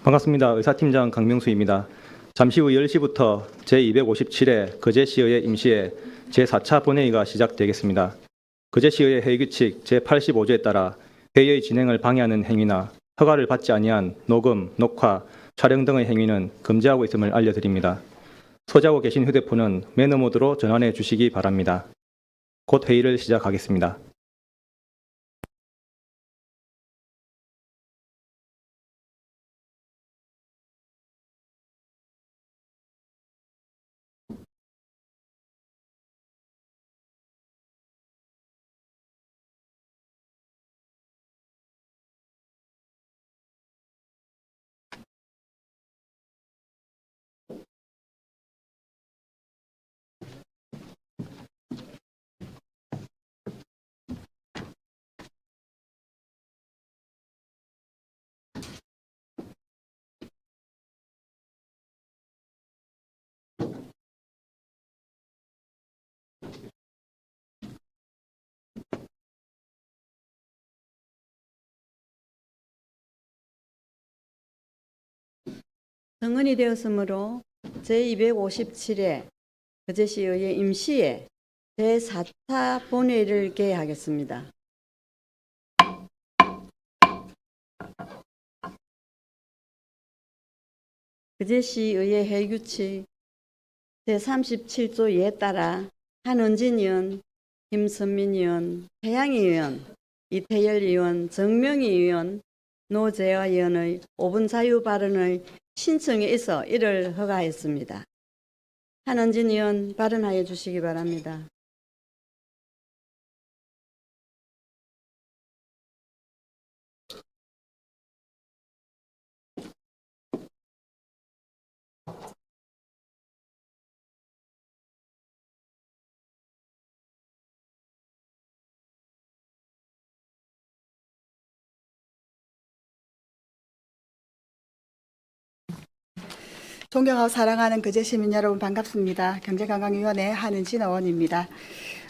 반갑습니다. 의사팀장 강명수입니다. 잠시 후 10시부터 제257회 거제시의회 임시회 제4차 본회의가 시작되겠습니다. 거제시의회 회의규칙 제85조에 따라 회의의 진행을 방해하는 행위나 허가를 받지 아니한 녹음, 녹화, 촬영 등의 행위는 금지하고 있음을 알려드립니다. 소지하고 계신 휴대폰은 매너 모드로 전환해 주시기 바랍니다. 곧 회의를 시작하겠습니다. 정언이 되었으므로 제257회 거제시의회 임시회 제4차 본회의를 개회하겠습니다. 거제시의회 회의규칙 제37조 2에 따라 한은진 의원, 김선민 의원, 태양희 의원, 이태열 의원, 정명희 의원, 노재화 의원의 5분 자유 발언의 신청에 있어 이를 허가했습니다. 한은진 의원 발언하여 주시기 바랍니다. 존경하고 사랑하는 거제시민 여러분 반갑습니다. 경제관광위원회 한은진 의원입니다.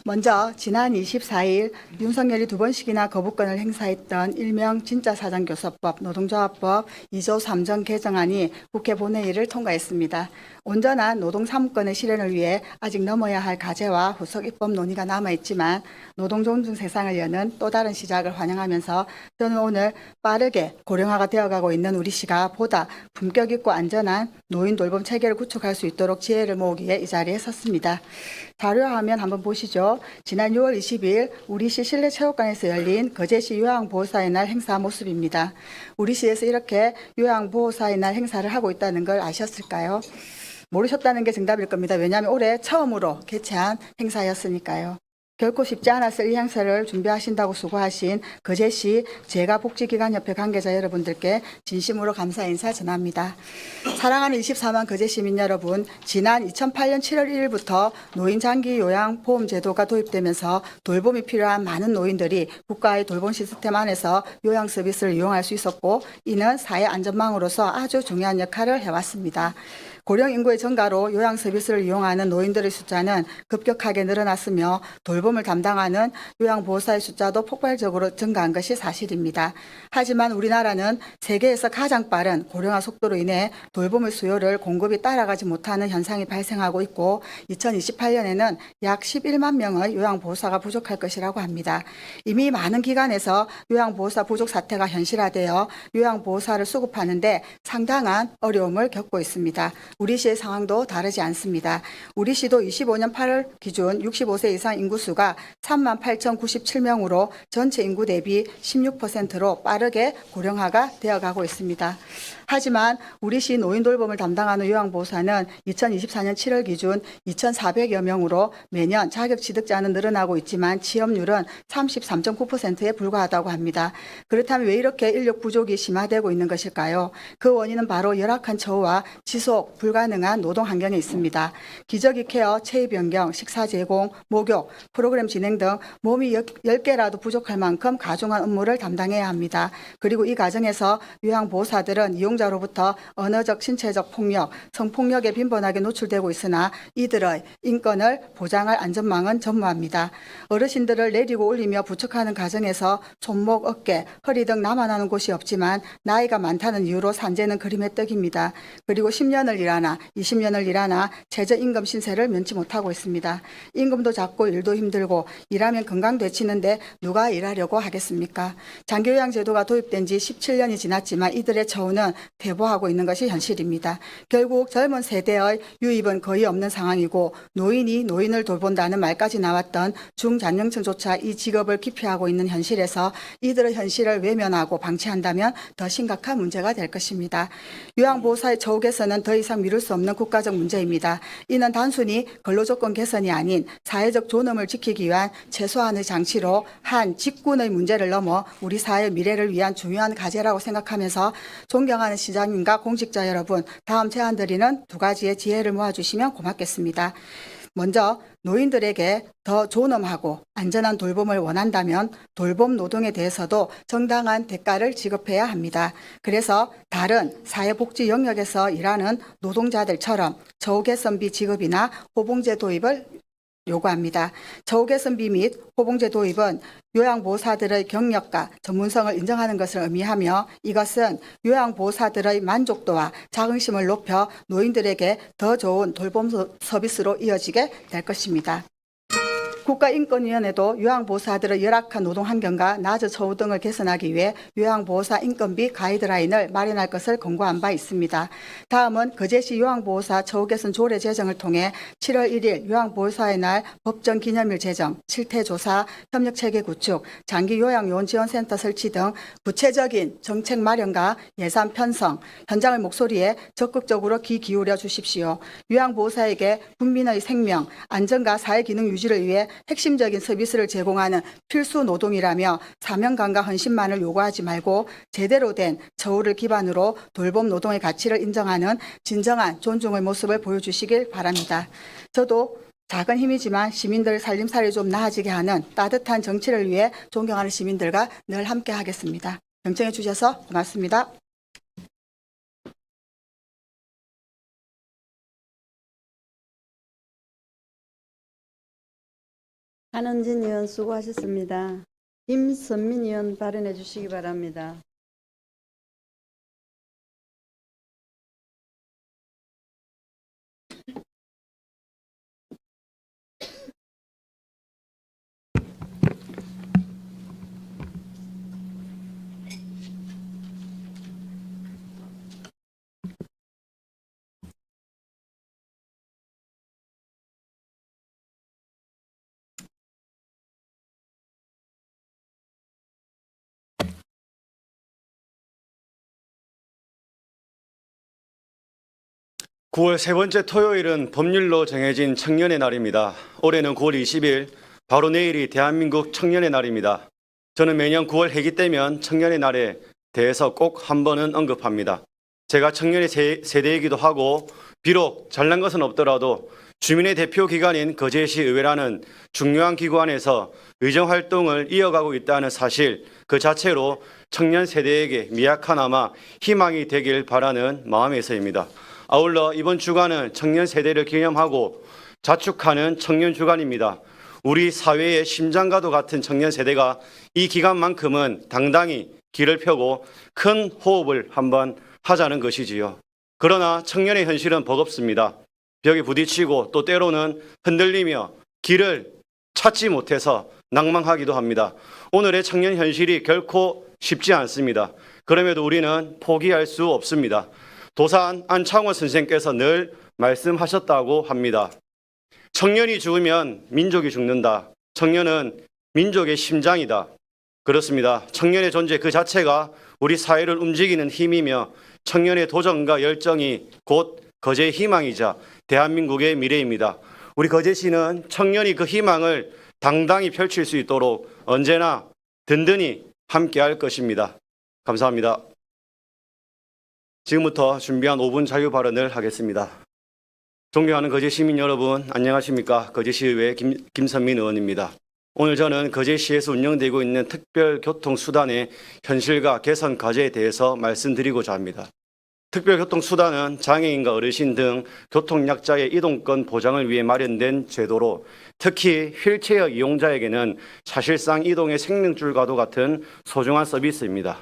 먼저 지난 24일 윤석열이 2번씩이나 거부권을 행사했던 일명 진짜 사장교섭법 노동조합법 2조 3정 개정안이 국회 본회의를 통과했습니다. 온전한 노동사무권의 실현을 위해 아직 넘어야 할 과제와 후속 입법 논의가 남아있지만 노동존중 세상을 여는 또 다른 시작을 환영하면서 저는 오늘 빠르게 고령화가 되어가고 있는 우리 시가 보다 품격 있고 안전한 노인 돌봄 체계를 구축할 수 있도록 지혜를 모으기 위해 이 자리에 섰습니다. 자료화면 한번 보시죠. 지난 6월 20일 우리시 실내체육관에서 열린 거제시 요양보호사의 날 행사 모습입니다. 우리시에서 이렇게 요양보호사의 날 행사를 하고 있다는 걸 아셨을까요? 모르셨다는 게 정답일 겁니다. 왜냐하면 올해 처음으로 개최한 행사였으니까요. 결코 쉽지 않았을 이 행사를 준비하신다고 수고하신 거제시 재가복지기관협회 관계자 여러분들께 진심으로 감사 인사 전합니다. 사랑하는 24만 거제 시민 여러분, 지난 2008년 7월 1일부터 노인장기 요양보험제도가 도입되면서 돌봄이 필요한 많은 노인들이 국가의 돌봄 시스템 안에서 요양 서비스를 이용할 수 있었고, 이는 사회 안전망으로서 아주 중요한 역할을 해왔습니다. 고령 인구의 증가로 요양 서비스를 이용하는 노인들의 숫자는 급격하게 늘어났으며 돌봄을 담당하는 요양보호사의 숫자도 폭발적으로 증가한 것이 사실입니다. 하지만 우리나라는 세계에서 가장 빠른 고령화 속도로 인해 돌봄의 수요를 공급이 따라가지 못하는 현상이 발생하고 있고 2028년에는 약 11만 명의 요양보호사가 부족할 것이라고 합니다. 이미 많은 기관에서 요양보호사 부족 사태가 현실화되어 요양보호사를 수급하는 데 상당한 어려움을 겪고 있습니다. 우리 시의 상황도 다르지 않습니다. 우리 시도 25년 8월 기준 65세 이상 인구 수가 38,097명으로 전체 인구 대비 16%로 빠르게 고령화가 되어가고 있습니다. 하지만 우리 시 노인 돌봄을 담당하는 요양보호사는 2024년 7월 기준 2,400여 명으로 매년 자격 취득자는 늘어나고 있지만 취업률은 33.9%에 불과하다고 합니다. 그렇다면 왜 이렇게 인력 부족이 심화되고 있는 것일까요? 그 원인은 바로 열악한 처우와 지속 불가능한 노동 환경에 있습니다. 기저귀 케어, 체위 변경, 식사 제공, 목욕, 프로그램 진행 등 몸이 10개라도 부족할 만큼 가중한 업무를 담당해야 합니다. 그리고 이 과정에서 요양보호사들은 이용자로부터 언어적, 신체적 폭력, 성폭력에 빈번하게 노출되고 있으나 이들의 인권을 보장할 안전망은 전무합니다. 어르신들을 내리고 올리며 부축하는 과정에서 손목, 어깨, 허리 등 남아나는 곳이 없지만 나이가 많다는 이유로 산재는 그림의 떡입니다. 그리고 10년을 일하나 20년을 일하나 최저임금 신세를 면치 못하고 있습니다. 임금도 작고 일도 힘들고 일하면 건강 되치는데 누가 일하려고 하겠습니까? 장기요양 제도가 도입된 지 17년이 지났지만 이들의 처우는 퇴보하고 있는 것이 현실입니다. 결국 젊은 세대의 유입은 거의 없는 상황이고 노인이 노인을 돌본다는 말까지 나왔던 중장년층조차 이 직업을 기피하고 있는 현실에서 이들의 현실을 외면하고 방치한다면 더 심각한 문제가 될 것입니다. 요양보호사의 처우 개선은 더 이상 미룰 수 없는 국가적 문제입니다. 이는 단순히 근로조건 개선이 아닌 사회적 존엄을 지키기 위한 최소한의 장치로 한 직군의 문제를 넘어 우리 사회의 미래를 위한 중요한 과제라고 생각하면서 존경하는 시장님과 공직자 여러분, 다음 제안드리는 두 가지의 지혜를 모아주시면 고맙겠습니다. 먼저 노인들에게 더 존엄하고 안전한 돌봄을 원한다면 돌봄 노동에 대해서도 정당한 대가를 지급해야 합니다. 그래서 다른 사회복지 영역에서 일하는 노동자들처럼 처우 개선비 지급이나 호봉제 도입을 요구합니다. 처우 개선비 및 호봉제 도입은 요양보호사들의 경력과 전문성을 인정하는 것을 의미하며 이것은 요양보호사들의 만족도와 자긍심을 높여 노인들에게 더 좋은 돌봄 서비스로 이어지게 될 것입니다. 국가인권위원회도 요양보호사들의 열악한 노동 환경과 낮은 처우 등을 개선하기 위해 요양보호사 인건비 가이드라인을 마련할 것을 권고한 바 있습니다. 다음은 거제시 요양보호사 처우 개선 조례 제정을 통해 7월 1일 요양보호사의 날 법정 기념일 제정, 실태조사, 협력체계 구축, 장기요양요원지원센터 설치 등 구체적인 정책 마련과 예산 편성, 현장의 목소리에 적극적으로 귀 기울여 주십시오. 요양보호사에게 국민의 생명, 안전과 사회기능 유지를 위해 핵심적인 서비스를 제공하는 필수 노동이라며 사명감과 헌신만을 요구하지 말고 제대로 된 처우를 기반으로 돌봄 노동의 가치를 인정하는 진정한 존중의 모습을 보여주시길 바랍니다. 저도 작은 힘이지만 시민들 살림살이 좀 나아지게 하는 따뜻한 정치를 위해 존경하는 시민들과 늘 함께 하겠습니다. 경청해 주셔서 고맙습니다. 한은진 의원 수고하셨습니다. 김선민 의원 발언해 주시기 바랍니다. (9월) 세 번째 토요일은 법률로 정해진 청년의 날입니다. 올해는 9월 20일, 바로 내일이 대한민국 청년의 날입니다. 저는 매년 9월 해기 때면 청년의 날에 대해서 꼭 한 번은 언급합니다. 제가 청년의 세대이기도 하고 비록 잘난 것은 없더라도 주민의 대표 기관인 거제시 의회라는 중요한 기관에서 의정활동을 이어가고 있다는 사실 그 자체로 청년 세대에게 미약하나마 희망이 되길 바라는 마음에서입니다. 아울러 이번 주간은 청년 세대를 기념하고 자축하는 청년 주간입니다. 우리 사회의 심장과도 같은 청년 세대가 이 기간만큼은 당당히 길을 펴고 큰 호흡을 한번 하자는 것이지요. 그러나 청년의 현실은 버겁습니다. 벽에 부딪히고 또 때로는 흔들리며 길을 찾지 못해서 낭망하기도 합니다. 오늘의 청년 현실이 결코 쉽지 않습니다. 그럼에도 우리는 포기할 수 없습니다. 도산 안창호 선생께서 늘 말씀하셨다고 합니다. 청년이 죽으면 민족이 죽는다. 청년은 민족의 심장이다. 그렇습니다. 청년의 존재 그 자체가 우리 사회를 움직이는 힘이며 청년의 도전과 열정이 곧 거제의 희망이자 대한민국의 미래입니다. 우리 거제시는 청년이 그 희망을 당당히 펼칠 수 있도록 언제나 든든히 함께할 것입니다. 감사합니다. 지금부터 준비한 5분 자유 발언을 하겠습니다. 존경하는 거제 시민 여러분, 안녕하십니까? 거제시의회 김선민 의원입니다. 오늘 저는 거제시에서 운영되고 있는 특별교통수단의 현실과 개선 과제에 대해서 말씀드리고자 합니다. 특별교통수단은 장애인과 어르신 등 교통약자의 이동권 보장을 위해 마련된 제도로 특히 휠체어 이용자에게는 사실상 이동의 생명줄과도 같은 소중한 서비스입니다.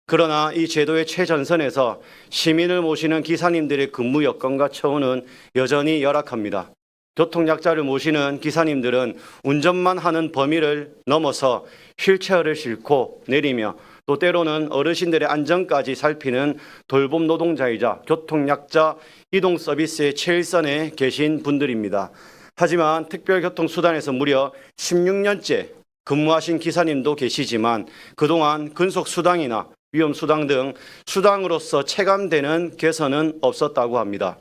그러나 이 제도의 최전선에서 시민을 모시는 기사님들의 근무 여건과 처우는 여전히 열악합니다. 교통약자를 모시는 기사님들은 운전만 하는 범위를 넘어서 휠체어를 싣고 내리며 또 때로는 어르신들의 안전까지 살피는 돌봄 노동자이자 교통약자 이동 서비스의 최일선에 계신 분들입니다. 하지만 특별교통수단에서 무려 16년째 근무하신 기사님도 계시지만 그동안 근속수당이나 위험수당 등 수당으로서 체감되는 개선은 없었다고 합니다.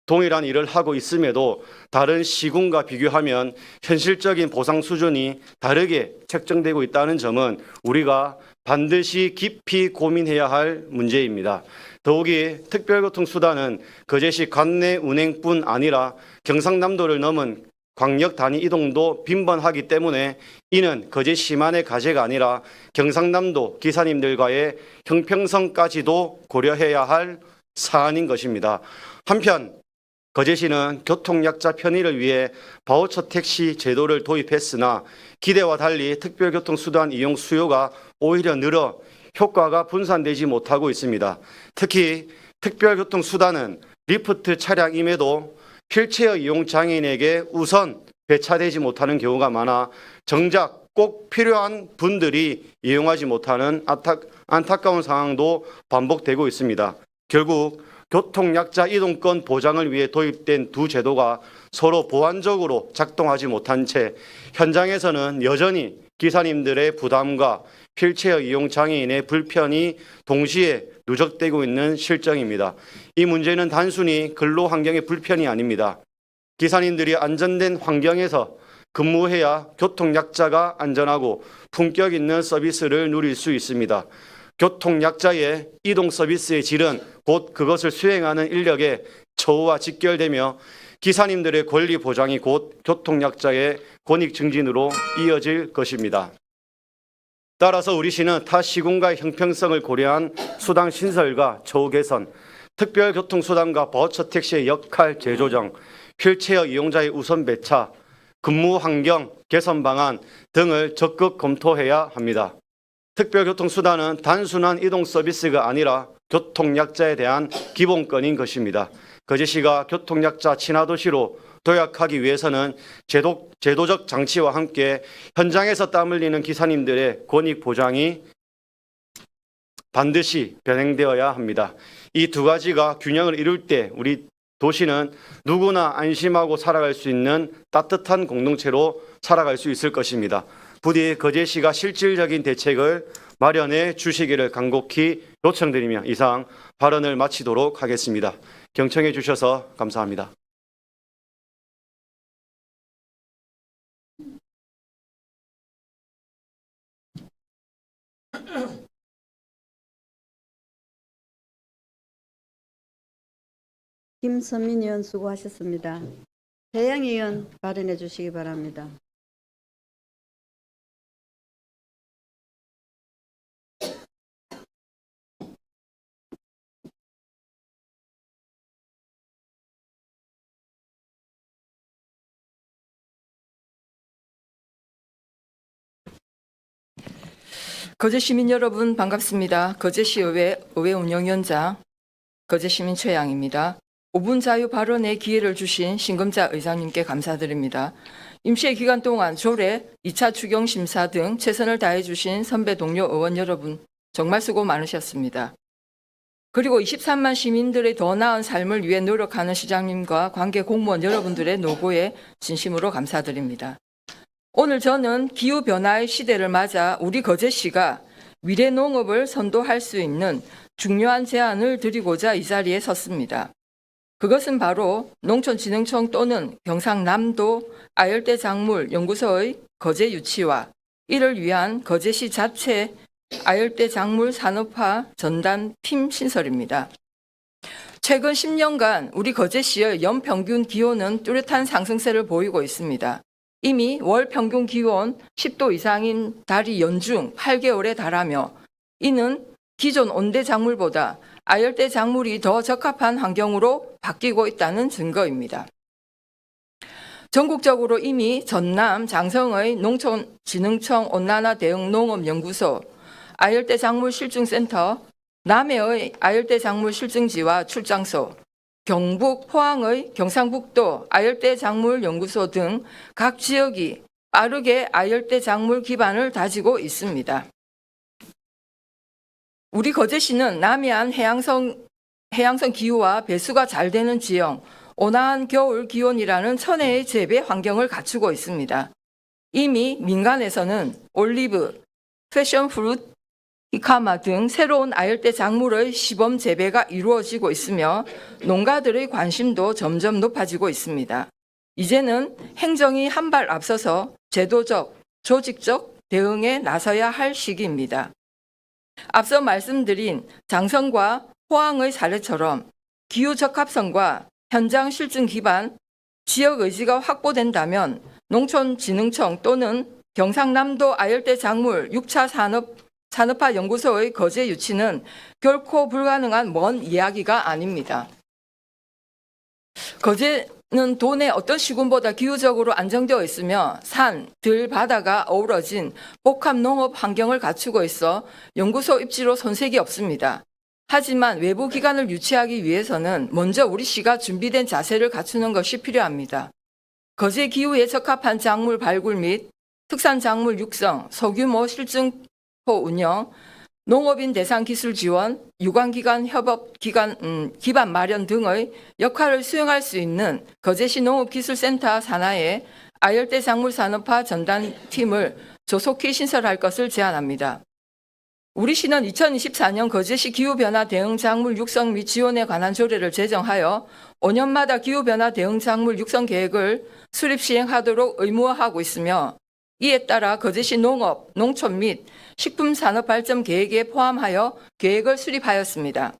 동일한 일을 하고 있음에도 다른 시군과 비교하면 현실적인 보상 수준이 다르게 책정되고 있다는 점은 우리가 반드시 깊이 고민해야 할 문제입니다. 더욱이 특별교통수단은 거제시 관내 운행뿐 아니라 경상남도를 넘은 광역 단위 이동도 빈번하기 때문에 이는 거제시만의 과제가 아니라 경상남도 기사님들과의 형평성까지도 고려해야 할 사안인 것입니다. 한편 거제시는 교통약자 편의를 위해 바우처 택시 제도를 도입했으나 기대와 달리 특별교통수단 이용 수요가 오히려 늘어 효과가 분산되지 못하고 있습니다. 특히 특별교통수단은 리프트 차량임에도 휠체어 이용 장애인에게 우선 배차되지 못하는 경우가 많아 정작 꼭 필요한 분들이 이용하지 못하는 안타까운 상황도 반복되고 있습니다. 결국 교통약자 이동권 보장을 위해 도입된 두 제도가 서로 보완적으로 작동하지 못한 채 현장에서는 여전히 기사님들의 부담과 휠체어 이용 장애인의 불편이 동시에 누적되고 있는 실정입니다. 이 문제는 단순히 근로 환경의 불편이 아닙니다. 기사님들이 안전된 환경에서 근무해야 교통약자가 안전하고 품격 있는 서비스를 누릴 수 있습니다. 교통약자의 이동 서비스의 질은 곧 그것을 수행하는 인력의 처우와 직결되며 기사님들의 권리 보장이 곧 교통약자의 권익 증진으로 이어질 것입니다. 따라서 우리 시는 타 시군과의 형평성을 고려한 수당 신설과 처우 개선, 특별교통수단과 바우처 택시의 역할 재조정, 휠체어 이용자의 우선 배차, 근무 환경 개선 방안 등을 적극 검토해야 합니다. 특별교통수단은 단순한 이동 서비스가 아니라 교통약자에 대한 기본권인 것입니다. 거제시가 교통약자 친화도시로 도약하기 위해서는 제도적 장치와 함께 현장에서 땀 흘리는 기사님들의 권익 보장이 반드시 병행되어야 합니다. 이 두 가지가 균형을 이룰 때 우리 도시는 누구나 안심하고 살아갈 수 있는 따뜻한 공동체로 살아갈 수 있을 것입니다. 부디 거제시가 실질적인 대책을 마련해 주시기를 간곡히 요청드리며 이상 발언을 마치도록 하겠습니다. 경청해 주셔서 감사합니다. 김선민 의원 수고하셨습니다. 배양 의원 발언해 주시기 바랍니다. 거제 시민 여러분 반갑습니다. 거제시의회 운영위원장 거제시민 최양입니다. 5분 자유 발언의 기회를 주신 신금자 의장님께 감사드립니다. 임시회 기간 동안 조례, 2차 추경 심사 등 최선을 다해 주신 선배 동료 의원 여러분 정말 수고 많으셨습니다. 그리고 23만 시민들의 더 나은 삶을 위해 노력하는 시장님과 관계 공무원 여러분들의 노고에 진심으로 감사드립니다. 오늘 저는 기후변화의 시대를 맞아 우리 거제시가 미래 농업을 선도할 수 있는 중요한 제안을 드리고자 이 자리에 섰습니다. 그것은 바로 농촌진흥청 또는 경상남도 아열대 작물 연구소의 거제 유치와 이를 위한 거제시 자체 아열대 작물 산업화 전담 팀 신설입니다. 최근 10년간 우리 거제시의 연평균 기온은 뚜렷한 상승세를 보이고 있습니다. 이미 월 평균 기온 10도 이상인 달이 연중 8개월에 달하며 이는 기존 온대 작물보다 아열대 작물이 더 적합한 환경으로 바뀌고 있다는 증거입니다. 전국적으로 이미 전남 장성의 농촌진흥청 온난화 대응 농업연구소, 아열대 작물 실증센터, 남해의 아열대 작물 실증지와 출장소, 경북 포항의 경상북도 아열대 작물 연구소 등 각 지역이 빠르게 아열대 작물 기반을 다지고 있습니다. 우리 거제시는 남해안 해양성 기후와 배수가 잘 되는 지형, 온화한 겨울 기온이라는 천혜의 재배 환경을 갖추고 있습니다. 이미 민간에서는 올리브, 패션프루트, 히카마 등 새로운 아열대 작물의 시범 재배가 이루어지고 있으며 농가들의 관심도 점점 높아지고 있습니다. 이제는 행정이 한 발 앞서서 제도적, 조직적 대응에 나서야 할 시기입니다. 앞서 말씀드린 장성과 포항의 사례처럼 기후 적합성과 현장 실증 기반, 지역 의지가 확보된다면 농촌진흥청 또는 경상남도 아열대 작물 6차 산업화 연구소의 거제 유치는 결코 불가능한 먼 이야기가 아닙니다. 거제는 도내 어떤 시군보다 기후적으로 안정되어 있으며 산, 들, 바다가 어우러진 복합 농업 환경을 갖추고 있어 연구소 입지로 손색이 없습니다. 하지만 외부 기관을 유치하기 위해서는 먼저 우리 시가 준비된 자세를 갖추는 것이 필요합니다. 거제 기후에 적합한 작물 발굴 및 특산 작물 육성, 소규모 실증포 운영, 농업인 대상 기술 지원, 유관기관 협업 기반 마련 등의 역할을 수행할 수 있는 거제시 농업기술센터 산하에 아열대 작물 산업화 전담팀을 조속히 신설할 것을 제안합니다. 우리 시는 2024년 거제시 기후변화 대응 작물 육성 및 지원에 관한 조례를 제정하여 5년마다 기후변화 대응 작물 육성 계획을 수립 시행하도록 의무화하고 있으며 이에 따라 거제시 농업, 농촌 및 식품산업발전 계획에 포함하여 계획을 수립하였습니다.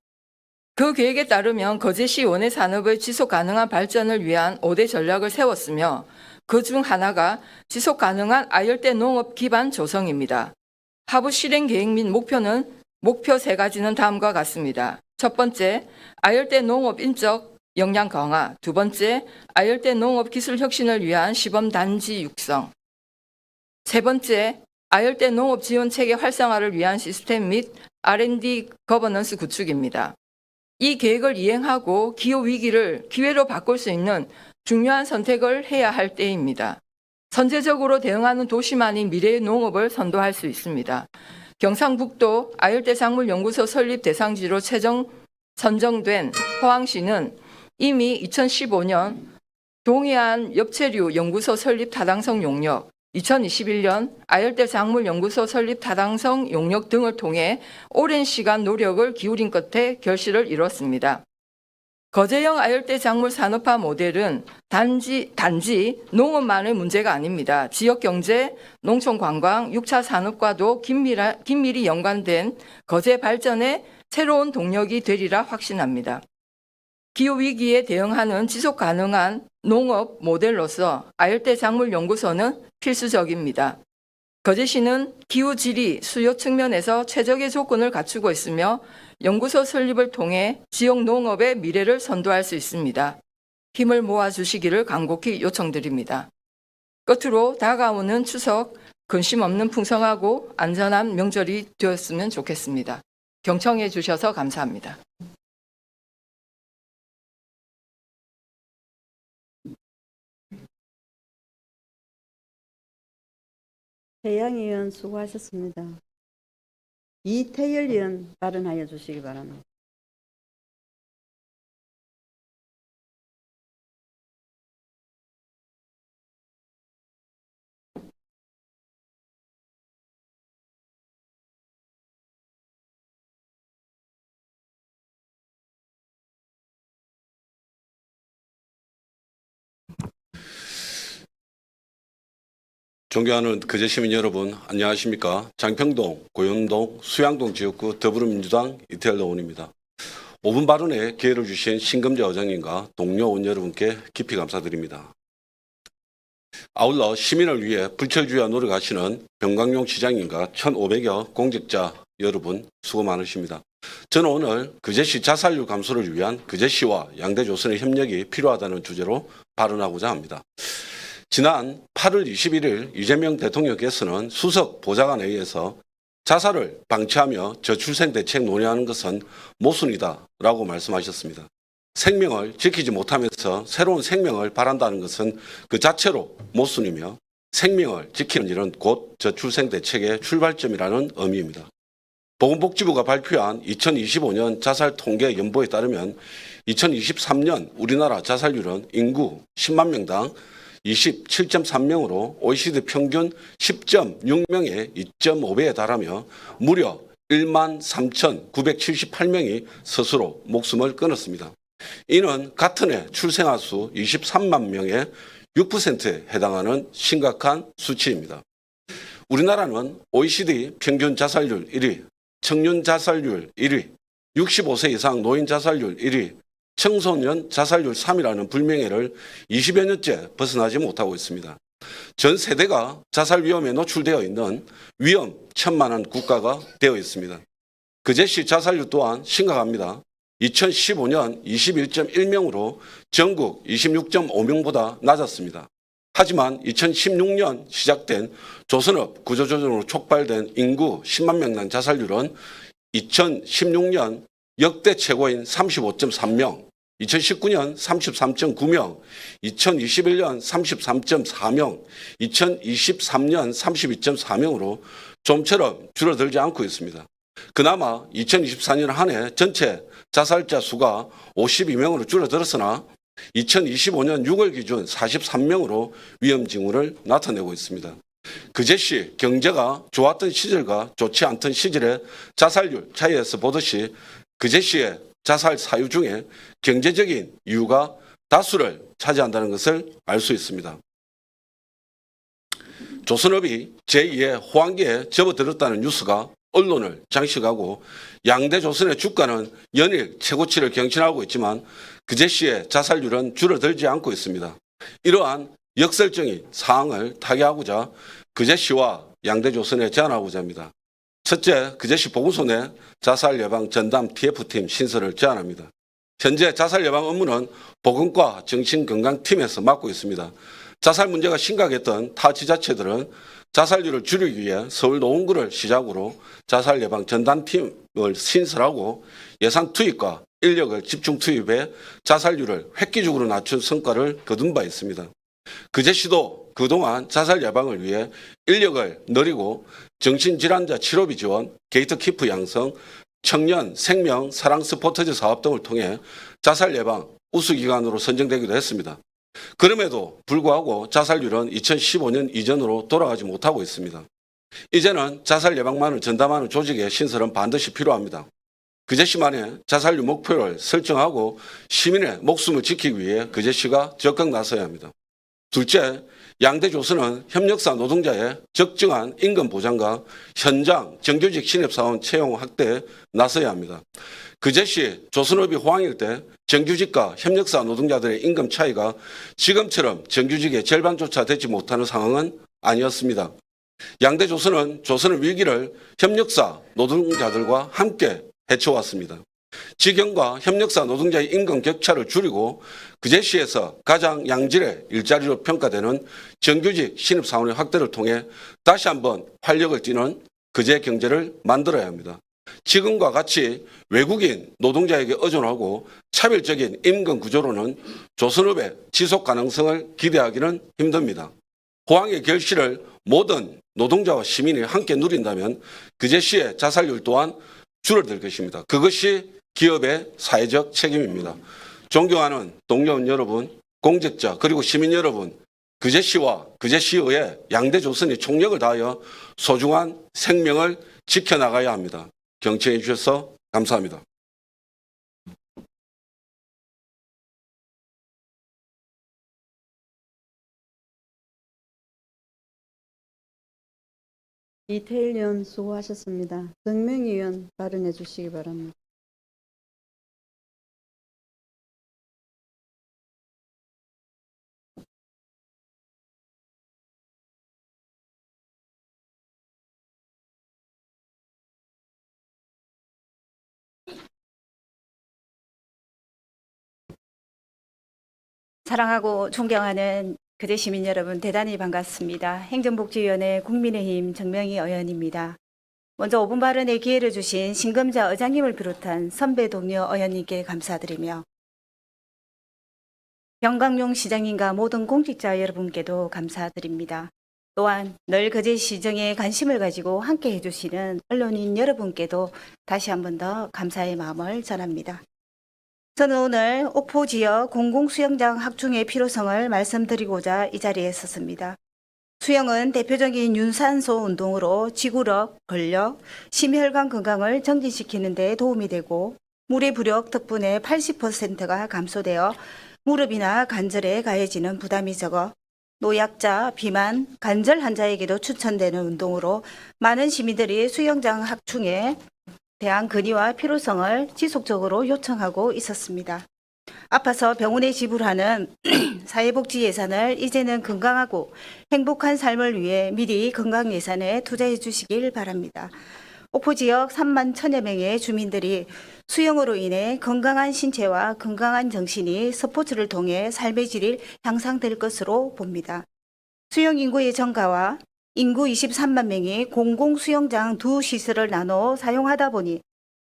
그 계획에 따르면 거제시 원예 산업의 지속 가능한 발전을 위한 5대 전략을 세웠으며 그 중 하나가 지속 가능한 아열대 농업 기반 조성입니다. 하부 실행 계획 및 목표 3가지는 다음과 같습니다. 첫 번째, 아열대 농업 인적 역량 강화. 두 번째, 아열대 농업 기술 혁신을 위한 시범 단지 육성. 세 번째, 아열대 농업 지원 체계 활성화를 위한 시스템 및 R&D 거버넌스 구축입니다. 이 계획을 이행하고 기후 위기를 기회로 바꿀 수 있는 중요한 선택을 해야 할 때입니다. 선제적으로 대응하는 도시만이 미래의 농업을 선도할 수 있습니다. 경상북도 아열대 작물 연구소 설립 대상지로 최종 선정된 포항시는 이미 2015년 동해안 엽채류 연구소 설립 타당성 용역, 2021년 아열대 작물 연구소 설립 타당성 용역 등을 통해 오랜 시간 노력을 기울인 끝에 결실을 이뤘습니다. 거제형 아열대 작물 산업화 모델은 단지 농업만의 문제가 아닙니다. 지역경제, 농촌관광, 6차 산업과도 긴밀히 연관된 거제 발전의 새로운 동력이 되리라 확신합니다. 기후위기에 대응하는 지속가능한 농업 모델로서 아열대 작물 연구소는 필수적입니다. 거제시는 기후 질이 수요 측면에서 최적의 조건을 갖추고 있으며 연구소 설립을 통해 지역 농업의 미래를 선도할 수 있습니다. 힘을 모아주시기를 간곡히 요청드립니다. 끝으로 다가오는 추석, 근심 없는 풍성하고 안전한 명절이 되었으면 좋겠습니다. 경청해 주셔서 감사합니다. 배양 의원 수고하셨습니다. 이태열 의원 발언하여 주시기 바랍니다. 존경하는 거제 시민 여러분, 안녕하십니까? 장평동, 고현동, 수양동 지역구 더불어민주당 이태열 의원입니다. 5분 발언에 기회를 주신 신금재 의장님과 동료 의원 여러분께 깊이 감사드립니다. 아울러 시민을 위해 불철주야 노력하시는 병광용 시장님과 1,500여 공직자 여러분 수고 많으십니다. 저는 오늘 그제시 자살률 감소를 위한 그제시와 양대조선의 협력이 필요하다는 주제로 발언하고자 합니다. 지난 8월 21일 이재명 대통령께서는 수석 보좌관회의에서 자살을 방치하며 저출생 대책 논의하는 것은 모순이다라고 말씀하셨습니다. 생명을 지키지 못하면서 새로운 생명을 바란다는 것은 그 자체로 모순이며 생명을 지키는 일은 곧 저출생 대책의 출발점이라는 의미입니다. 보건복지부가 발표한 2025년 자살 통계 연보에 따르면 2023년 우리나라 자살률은 인구 10만 명당 27.3명으로 OECD 평균 10.6명의 2.5배에 달하며 무려 1만 3,978명이 스스로 목숨을 끊었습니다. 이는 같은 해 출생아 수 23만 명의 6%에 해당하는 심각한 수치입니다. 우리나라는 OECD 평균 자살률 1위, 청년 자살률 1위, 65세 이상 노인 자살률 1위, 청소년 자살률 3위라는 불명예를 20여 년째 벗어나지 못하고 있습니다. 전 세대가 자살 위험에 노출되어 있는 위험 천만한 국가가 되어 있습니다. 그제시 자살률 또한 심각합니다. 2015년 21.1명으로 전국 26.5명보다 낮았습니다. 하지만 2016년 시작된 조선업 구조조정으로 촉발된 인구 10만 명당 자살률은 2016년 역대 최고인 35.3명, 2019년 33.9명, 2021년 33.4명, 2023년 32.4명으로 좀처럼 줄어들지 않고 있습니다. 그나마 2024년 한 해 전체 자살자 수가 52명으로 줄어들었으나 2025년 6월 기준 43명으로 위험 징후를 나타내고 있습니다. 그제시 경제가 좋았던 시절과 좋지 않던 시절의 자살률 차이에서 보듯이 그제시의 자살 사유 중에 경제적인 이유가 다수를 차지한다는 것을 알 수 있습니다. 조선업이 제2의 호황기에 접어들었다는 뉴스가 언론을 장식하고 양대 조선의 주가는 연일 최고치를 경신하고 있지만 그제시의 자살률은 줄어들지 않고 있습니다. 이러한 역설적인 상황을 타개하고자 그제시와 양대 조선에 제안하고자 합니다. 첫째, 그제시 보건소 내 자살 예방 전담 TF팀 신설을 제안합니다. 현재 자살 예방 업무는 보건과 정신건강팀에서 맡고 있습니다. 자살 문제가 심각했던 타 지자체들은 자살률을 줄이기 위해 서울노원구를 시작으로 자살 예방 전담팀을 신설하고 예산 투입과 인력을 집중 투입해 자살률을 획기적으로 낮춘 성과를 거둔 바 있습니다. 그제시도 그동안 자살 예방을 위해 인력을 늘리고 정신질환자 치료비 지원, 게이트키프 양성, 청년 생명 사랑 스포터즈 사업 등을 통해 자살 예방 우수기관으로 선정되기도 했습니다. 그럼에도 불구하고 자살률은 2015년 이전으로 돌아가지 못하고 있습니다. 이제는 자살 예방만을 전담하는 조직의 신설은 반드시 필요합니다. 그제시만의 자살률 목표를 설정하고 시민의 목숨을 지키기 위해 그제시가 적극 나서야 합니다. 둘째, 양대 조선은 협력사 노동자의 적정한 임금 보장과 현장 정규직 신입사원 채용 확대에 나서야 합니다. 그제시 조선업이 호황일 때 정규직과 협력사 노동자들의 임금 차이가 지금처럼 정규직의 절반조차 되지 못하는 상황은 아니었습니다. 양대 조선은 조선의 위기를 협력사 노동자들과 함께 헤쳐왔습니다. 직영과 협력사 노동자의 임금 격차를 줄이고 그제시에서 가장 양질의 일자리로 평가되는 정규직 신입사원의 확대를 통해 다시 한번 활력을 띠는 그제 경제를 만들어야 합니다. 지금과 같이 외국인 노동자에게 의존하고 차별적인 임금 구조로는 조선업의 지속 가능성을 기대하기는 힘듭니다. 호황의 결실을 모든 노동자와 시민이 함께 누린다면 그제시의 자살률 또한 줄어들 것입니다. 그것이 기업의 사회적 책임입니다. 존경하는 동료원 여러분, 공직자 그리고 시민 여러분, 그제시와 그제시의회 양대 조선이 총력을 다하여 소중한 생명을 지켜나가야 합니다. 경청해 주셔서 감사합니다. 이태일 의원 수고하셨습니다. 정명희 의원 발언해 주시기 바랍니다. 사랑하고 존경하는 그제 시민 여러분 대단히 반갑습니다. 행정복지위원회 국민의힘 정명희 의원입니다. 먼저 5분 발언의 기회를 주신 신금자 의장님을 비롯한 선배 동료 의원님께 감사드리며 병강용 시장님과 모든 공직자 여러분께도 감사드립니다. 또한 늘 그제 시정에 관심을 가지고 함께 해주시는 언론인 여러분께도 다시 한 번 더 감사의 마음을 전합니다. 저는 오늘 옥포 지역 공공수영장 확충의 필요성을 말씀드리고자 이 자리에 섰습니다. 수영은 대표적인 유산소 운동으로 지구력, 근력, 심혈관 건강을 정진시키는 데 도움이 되고 물의 부력 덕분에 80%가 감소되어 무릎이나 관절에 가해지는 부담이 적어 노약자, 비만, 관절 환자에게도 추천되는 운동으로 많은 시민들이 수영장 확충에 대한 건의와 필요성을 지속적으로 요청하고 있었습니다. 아파서 병원에 지불하는 사회복지 예산을 이제는 건강하고 행복한 삶을 위해 미리 건강 예산에 투자해 주시길 바랍니다. 옥포 지역 3만 1천여 명의 주민들이 수영으로 인해 건강한 신체와 건강한 정신이 스포츠를 통해 삶의 질이 향상될 것으로 봅니다. 수영 인구의 증가와 인구 23만 명이 공공수영장 두 시설을 나눠 사용하다 보니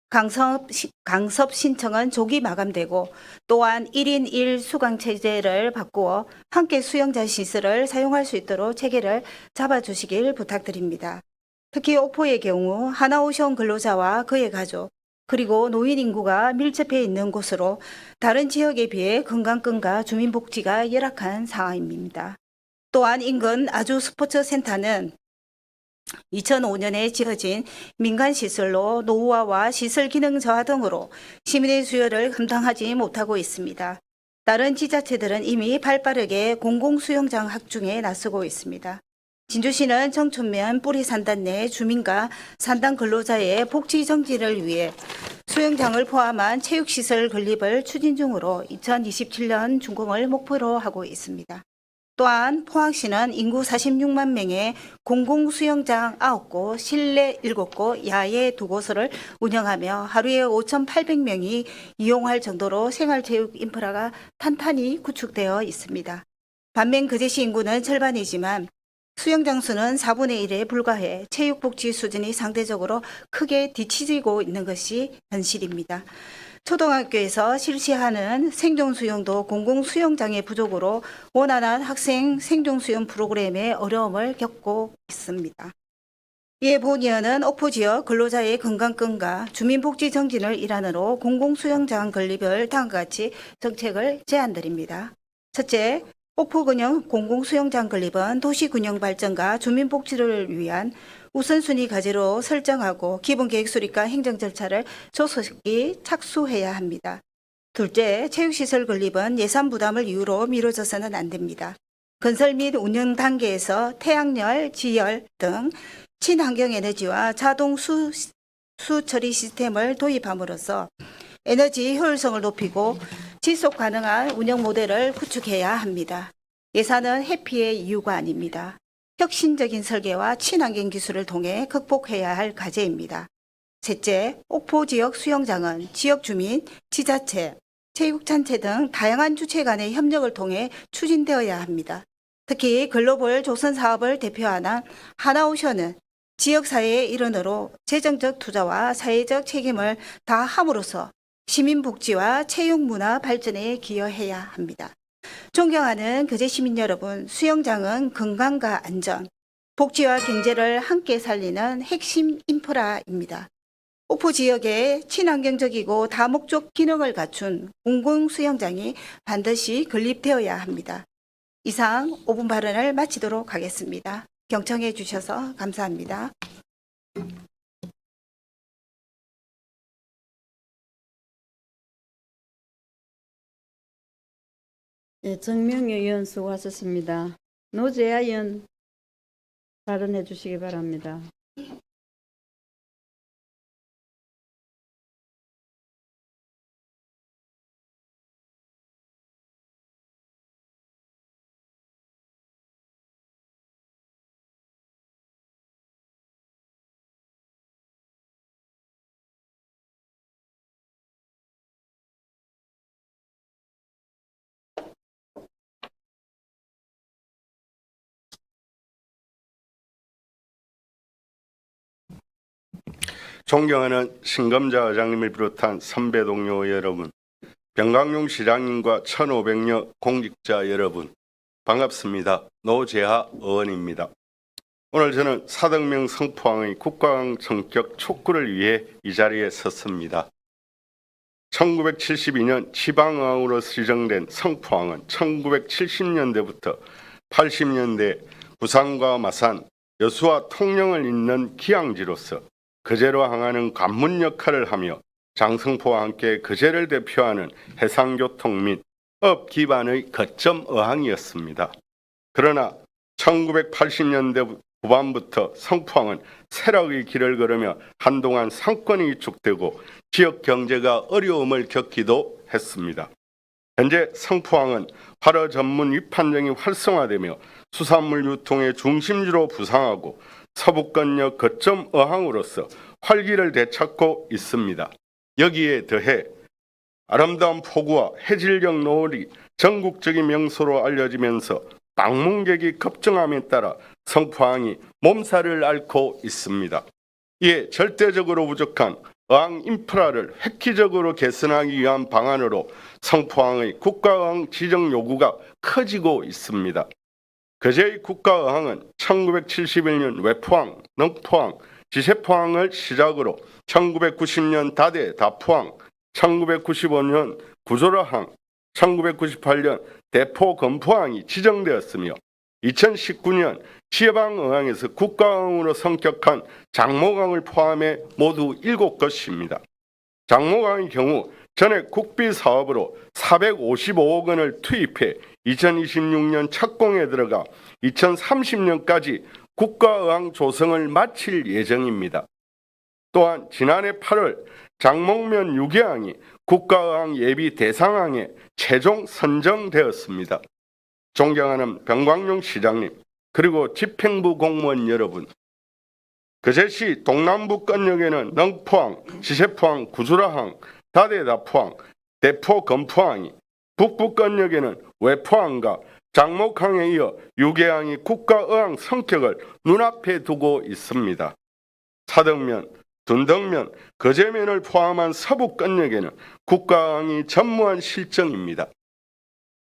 강섭 신청은 조기 마감되고 또한 1인 1 수강 체제를 바꾸어 함께 수영장 시설을 사용할 수 있도록 체계를 잡아주시길 부탁드립니다. 특히 옥포의 경우 하나오션 근로자와 그의 가족 그리고 노인 인구가 밀접해 있는 곳으로 다른 지역에 비해 건강권과 주민복지가 열악한 상황입니다. 또한 인근 아주 스포츠 센터는 2005년에 지어진 민간시설로 노후화와 시설 기능 저하 등으로 시민의 수요를 감당하지 못하고 있습니다. 다른 지자체들은 이미 발빠르게 공공수영장 확충에 나서고 있습니다. 진주시는 청춘면 뿌리산단 내 주민과 산단 근로자의 복지 정진을 위해 수영장을 포함한 체육시설 건립을 추진 중으로 2027년 준공을 목표로 하고 있습니다. 또한 포항시는 인구 46만 명의 공공수영장 9곳, 실내 7곳, 야외 2곳을 운영하며 하루에 5,800명이 이용할 정도로 생활체육 인프라가 탄탄히 구축되어 있습니다. 반면 그제시 인구는 절반이지만 수영장 수는 4분의 1에 불과해 체육복지 수준이 상대적으로 크게 뒤처지고 있는 것이 현실입니다. 초등학교에서 실시하는 생존수영도 공공수영장의 부족으로 원활한 학생 생존수영 프로그램에 어려움을 겪고 있습니다. 이에 본의원은 옥포 지역 근로자의 건강권과 주민복지 정진을 일환으로 공공수영장 건립을 다음과 같이 정책을 제안드립니다. 첫째, 옥포근영 공공수영장 건립은 도시균형 발전과 주민복지를 위한 우선순위 과제로 설정하고 기본계획 수립과 행정 절차를 조속히 착수해야 합니다. 둘째, 체육시설 건립은 예산 부담을 이유로 미뤄져서는 안 됩니다. 건설 및 운영 단계에서 태양열, 지열 등 친환경에너지와 자동 수처리 시스템을 도입함으로써 에너지 효율성을 높이고 지속 가능한 운영 모델을 구축해야 합니다. 예산은 회피의 이유가 아닙니다. 혁신적인 설계와 친환경 기술을 통해 극복해야 할 과제입니다. 셋째, 옥포 지역 수영장은 지역 주민, 지자체, 체육단체 등 다양한 주체 간의 협력을 통해 추진되어야 합니다. 특히 글로벌 조선 사업을 대표하는 하나오션은 지역사회의 일원으로 재정적 투자와 사회적 책임을 다함으로써 시민복지와 체육문화 발전에 기여해야 합니다. 존경하는 그제 시민 여러분, 수영장은 건강과 안전, 복지와 경제를 함께 살리는 핵심 인프라입니다. 옥포 지역에 친환경적이고 다목적 기능을 갖춘 공공수영장이 반드시 건립되어야 합니다. 이상 5분 발언을 마치도록 하겠습니다. 경청해 주셔서 감사합니다. 예, 정명희 의원 수고하셨습니다. 노재하 의원 발언해 주시기 바랍니다. 존경하는 신검자 의장님을 비롯한 선배 동료 여러분, 병강용 시장님과 1,500여 공직자 여러분, 반갑습니다. 노재하 의원입니다. 오늘 저는 사덕명 성포항의 국가강 성격 촉구를 위해 이 자리에 섰습니다. 1972년 지방의항으로 지정된 성포항은 1970년대부터 80년대 부산과 마산, 여수와 통영을 잇는 기항지로서 거제로 항하는 관문 역할을 하며 장성포와 함께 거제를 대표하는 해상교통 및 업 기반의 거점 어항이었습니다. 그러나 1980년대 후반부터 성포항은 쇠락의 길을 걸으며 한동안 상권이 위축되고 지역 경제가 어려움을 겪기도 했습니다. 현재 성포항은 활어 전문 위판정이 활성화되며 수산물 유통의 중심지로 부상하고 서북권역 거점 어항으로서 활기를 되찾고 있습니다. 여기에 더해 아름다운 포구와 해질녘 노을이 전국적인 명소로 알려지면서 방문객이 급증함에 따라 성포항이 몸살을 앓고 있습니다. 이에 절대적으로 부족한 어항 인프라를 획기적으로 개선하기 위한 방안으로 성포항의 국가어항 지정 요구가 커지고 있습니다. 거제의 국가어항은 1971년 외포항, 능포항, 지세포항을 시작으로 1990년 다대 다포항, 1995년 구조라항, 1998년 대포 검포항이 지정되었으며 2019년 지방어항에서 국가어항으로 성격한 장모강을 포함해 모두 7곳입니다. 장모강의 경우 전액 국비 사업으로 455억 원을 투입해 2026년 착공에 들어가 2030년까지 국가어항 조성을 마칠 예정입니다. 또한 지난해 8월 장목면 6개항이 국가어항 예비 대상항에 최종 선정되었습니다. 존경하는 병광용 시장님, 그리고 집행부 공무원 여러분, 거제시 동남부권역에는 능포항, 지세포항, 구주라항, 다대다포항, 대포 검포항이, 북부권역에는 외포항과 장목항에 이어 6개항이 국가어항 성격을 눈앞에 두고 있습니다. 사덕면, 둔덕면, 거제면을 포함한 서북권역에는 국가어항이 전무한 실정입니다.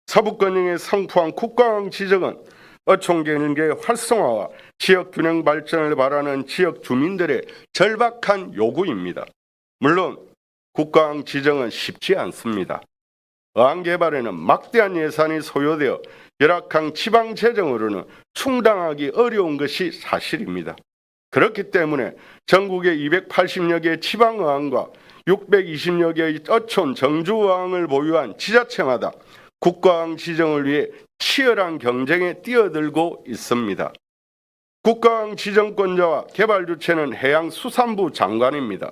서북권역의 성포항 국가어항 지정은 어촌경제 활성화와 지역균형 발전을 바라는 지역 주민들의 절박한 요구입니다. 물론 국가어항 지정은 쉽지 않습니다. 어항 개발에는 막대한 예산이 소요되어 열악한 지방 재정으로는 충당하기 어려운 것이 사실입니다. 그렇기 때문에 전국의 280여 개의 지방어항과 620여 개의 어촌 정주어항을 보유한 지자체마다 국가어항 지정을 위해 치열한 경쟁에 뛰어들고 있습니다. 국가어항 지정권자와 개발 주체는 해양수산부 장관입니다.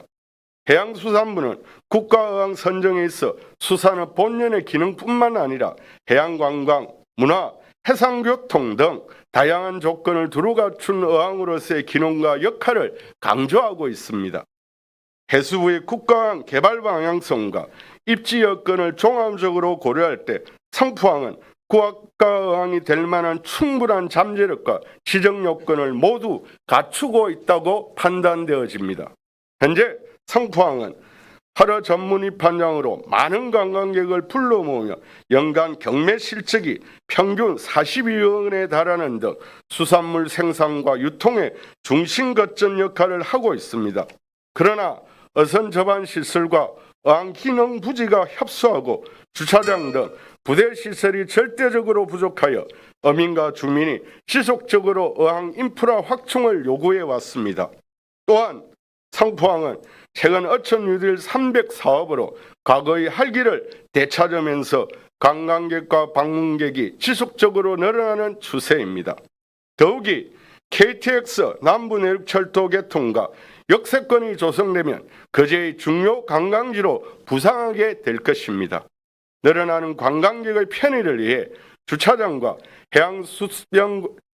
해양수산부는 국가어항 선정에 있어 수산업 본연의 기능뿐만 아니라 해양관광, 문화, 해상교통 등 다양한 조건을 두루 갖춘 어항으로서의 기능과 역할을 강조하고 있습니다. 해수부의 국가어항 개발 방향성과 입지 여건을 종합적으로 고려할 때 성포항은 국가어항이 될 만한 충분한 잠재력과 지정 요건을 모두 갖추고 있다고 판단되어집니다. 현재 성포항은 활어 전문 입판장으로 많은 관광객을 불러 모으며 연간 경매 실적이 평균 42억 원에 달하는 등 수산물 생산과 유통의 중심 거점 역할을 하고 있습니다. 그러나 어선 접안 시설과 어항 기능 부지가 협소하고 주차장 등 부대 시설이 절대적으로 부족하여 어민과 주민이 지속적으로 어항 인프라 확충을 요구해 왔습니다. 또한 성포항은 최근 어촌 뉴딜 300 사업으로 과거의 활기를 되찾으면서 관광객과 방문객이 지속적으로 늘어나는 추세입니다. 더욱이 KTX 남부내륙철도 개통과 역세권이 조성되면 거제의 중요 관광지로 부상하게 될 것입니다. 늘어나는 관광객의 편의를 위해 주차장과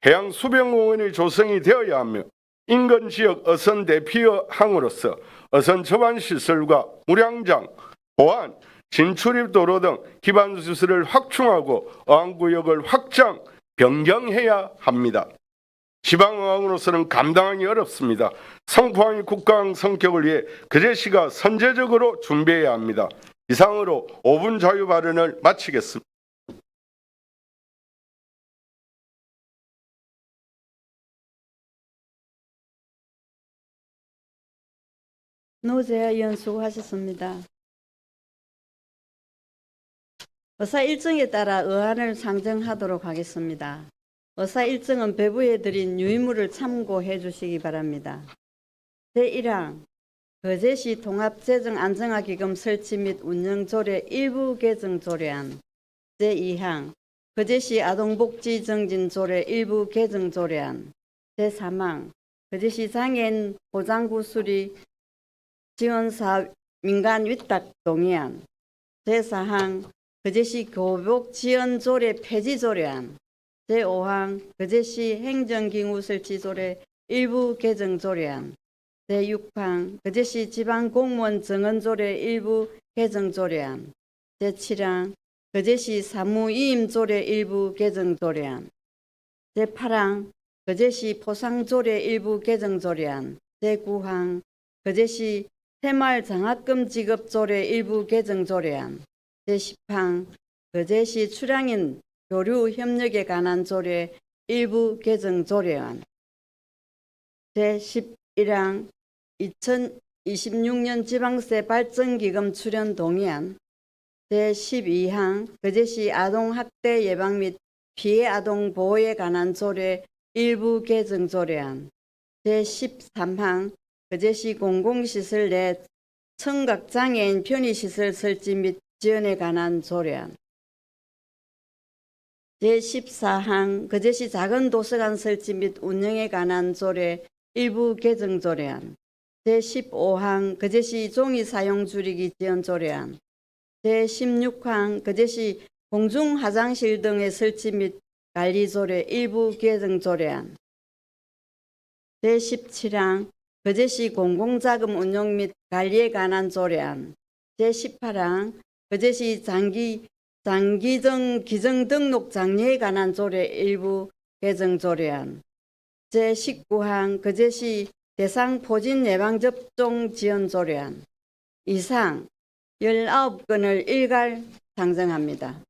해양수변공원이 조성이 되어야 하며 인근 지역 어선 대피항으로서 어선 접안 시설과 무량장, 보안, 진출입 도로 등 기반 시설을 확충하고 어항구역을 확장, 변경해야 합니다. 지방의왕으로서는 감당하기 어렵습니다. 성포항의 국가항 성격을 위해 거제시가 선제적으로 준비해야 합니다. 이상으로 5분 자유 발언을 마치겠습니다. 노재하 의원 수고하셨습니다. 의사 일정에 따라 의안을 상정하도록 하겠습니다. 의사 일정은 배부해 드린 유의물을 참고해 주시기 바랍니다. 제1항 거제시 통합재정안정화기금 설치 및 운영조례 일부 개정 조례안. 제2항 거제시 아동복지정진조례 일부 개정 조례안. 제3항 거제시 장애인 보장구 수리 지원사업 민간 위탁 동의안. 제4항 거제시 교복 지원 조례 폐지 조례안. 제5항 거제시 행정기구 설치 조례 일부 개정 조례안. 제6항 거제시 지방공무원 정원 조례 일부 개정 조례안. 제7항 거제시 사무이임 조례 일부 개정 조례안. 제8항 거제시 포상 조례 일부 개정 조례안. 제9항 거제시 새마을 장학금 지급 조례 일부 개정 조례안. 제10항 거제시 출향인 교류 협력에 관한 조례 일부 개정 조례안. 제11항 2026년 지방세 발전기금 출연 동의안. 제12항 거제시 아동학대 예방 및 피해 아동 보호에 관한 조례 일부 개정 조례안. 제13항 거제시 공공시설 내 청각장애인 편의시설 설치 및 지원에 관한 조례안. 제14항 거제시 작은 도서관 설치 및 운영에 관한 조례 일부 개정 조례안. 제15항 거제시 종이 사용 줄이기 지원 조례안. 제16항 거제시 공중화장실 등의 설치 및 관리 조례 일부 개정 조례안. 제17항 거제시 공공자금 운용 및 관리에 관한 조례안. 제18항 거제시 장기정 기정 등록 장려에 관한 조례 일부 개정 조례안. 제19항 거제시 대상 포진 예방접종 지원 조례안. 이상 19건을 일괄 상정합니다.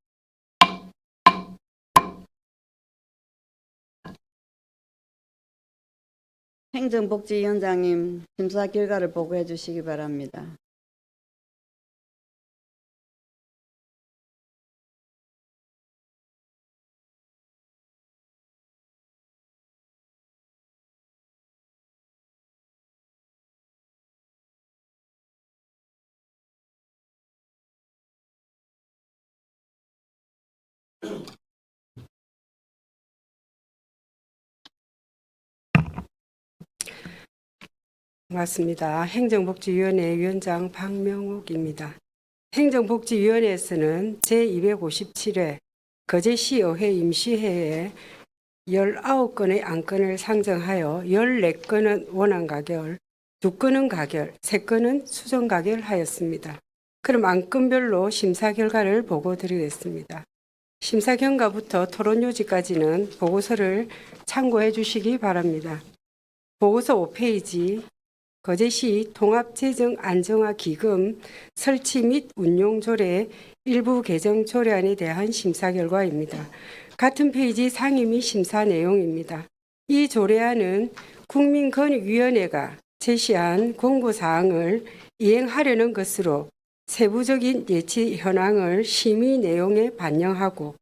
행정복지위원장님 심사 결과를 보고해 주시기 바랍니다. 반갑습니다. 행정복지위원회 위원장 박명옥입니다. 행정복지위원회에서는 제257회 거제시의회 임시회에 19건의 안건을 상정하여 14건은 원안가결, 2건은 가결, 3건은 수정가결하였습니다. 그럼 안건별로 심사 결과를 보고드리겠습니다. 심사 결과부터 토론 요지까지는 보고서를 참고해 주시기 바랍니다. 보고서 5페이지 거제시 통합재정안정화기금 설치 및 운용조례 일부 개정 조례안에 대한 심사 결과입니다. 같은 페이지 상임 및 심사 내용입니다. 이 조례안은 국민권익위원회가 제시한 공고사항을 이행하려는 것으로 세부적인 예치 현황을 심의 내용에 반영하고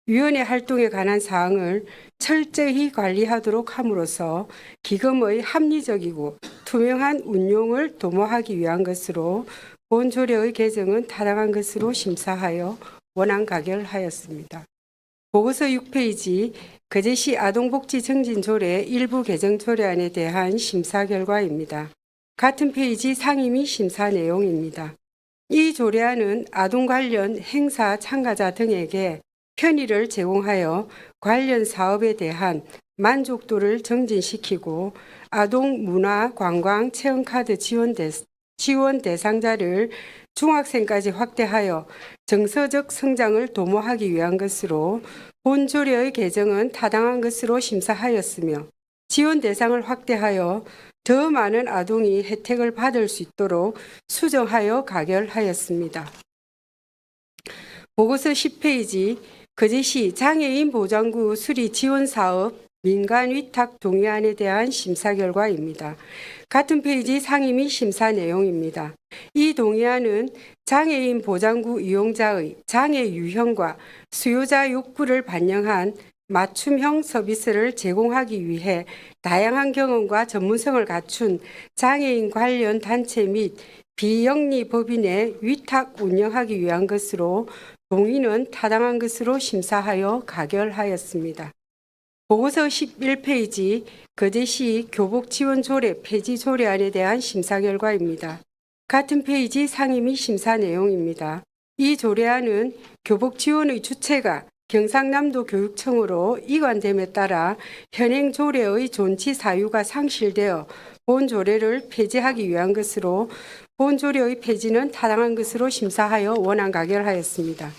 위원회 활동에 관한 사항을 철저히 관리하도록 함으로써 기금의 합리적이고 투명한 운용을 도모하기 위한 것으로 본 조례의 개정은 타당한 것으로 심사하여 원안 가결하였습니다. 보고서 6페이지 거제시 아동복지정진조례 일부 개정 조례안에 대한 심사 결과입니다. 같은 페이지 상임 및 심사 내용입니다. 이 조례안은 아동 관련 행사 참가자 등에게 편의를 제공하여 관련 사업에 대한 만족도를 증진시키고 아동 문화, 관광, 체험카드 지원 대상자를 중학생까지 확대하여 정서적 성장을 도모하기 위한 것으로 본 조례의 개정은 타당한 것으로 심사하였으며 지원 대상을 확대하여 더 많은 아동이 혜택을 받을 수 있도록 수정하여 가결하였습니다. 보고서 10페이지 거제시 장애인 보장구 수리 지원 사업 민간 위탁 동의안에 대한 심사 결과입니다. 같은 페이지 상임 및 심사 내용입니다. 이 동의안은 장애인 보장구 이용자의 장애 유형과 수요자 욕구를 반영한 맞춤형 서비스를 제공하기 위해 다양한 경험과 전문성을 갖춘 장애인 관련 단체 및 비영리 법인에 위탁 운영하기 위한 것으로 동의는 타당한 것으로 심사하여 가결하였습니다. 보고서 11페이지 거제시 교복지원조례 폐지 조례안에 대한 심사 결과입니다. 같은 페이지 상임 및 심사 내용입니다. 이 조례안은 교복지원의 주체가 경상남도 교육청으로 이관됨에 따라 현행 조례의 존치 사유가 상실되어 본 조례를 폐지하기 위한 것으로 본 조례의 폐지는 타당한 것으로 심사하여 원안 가결하였습니다.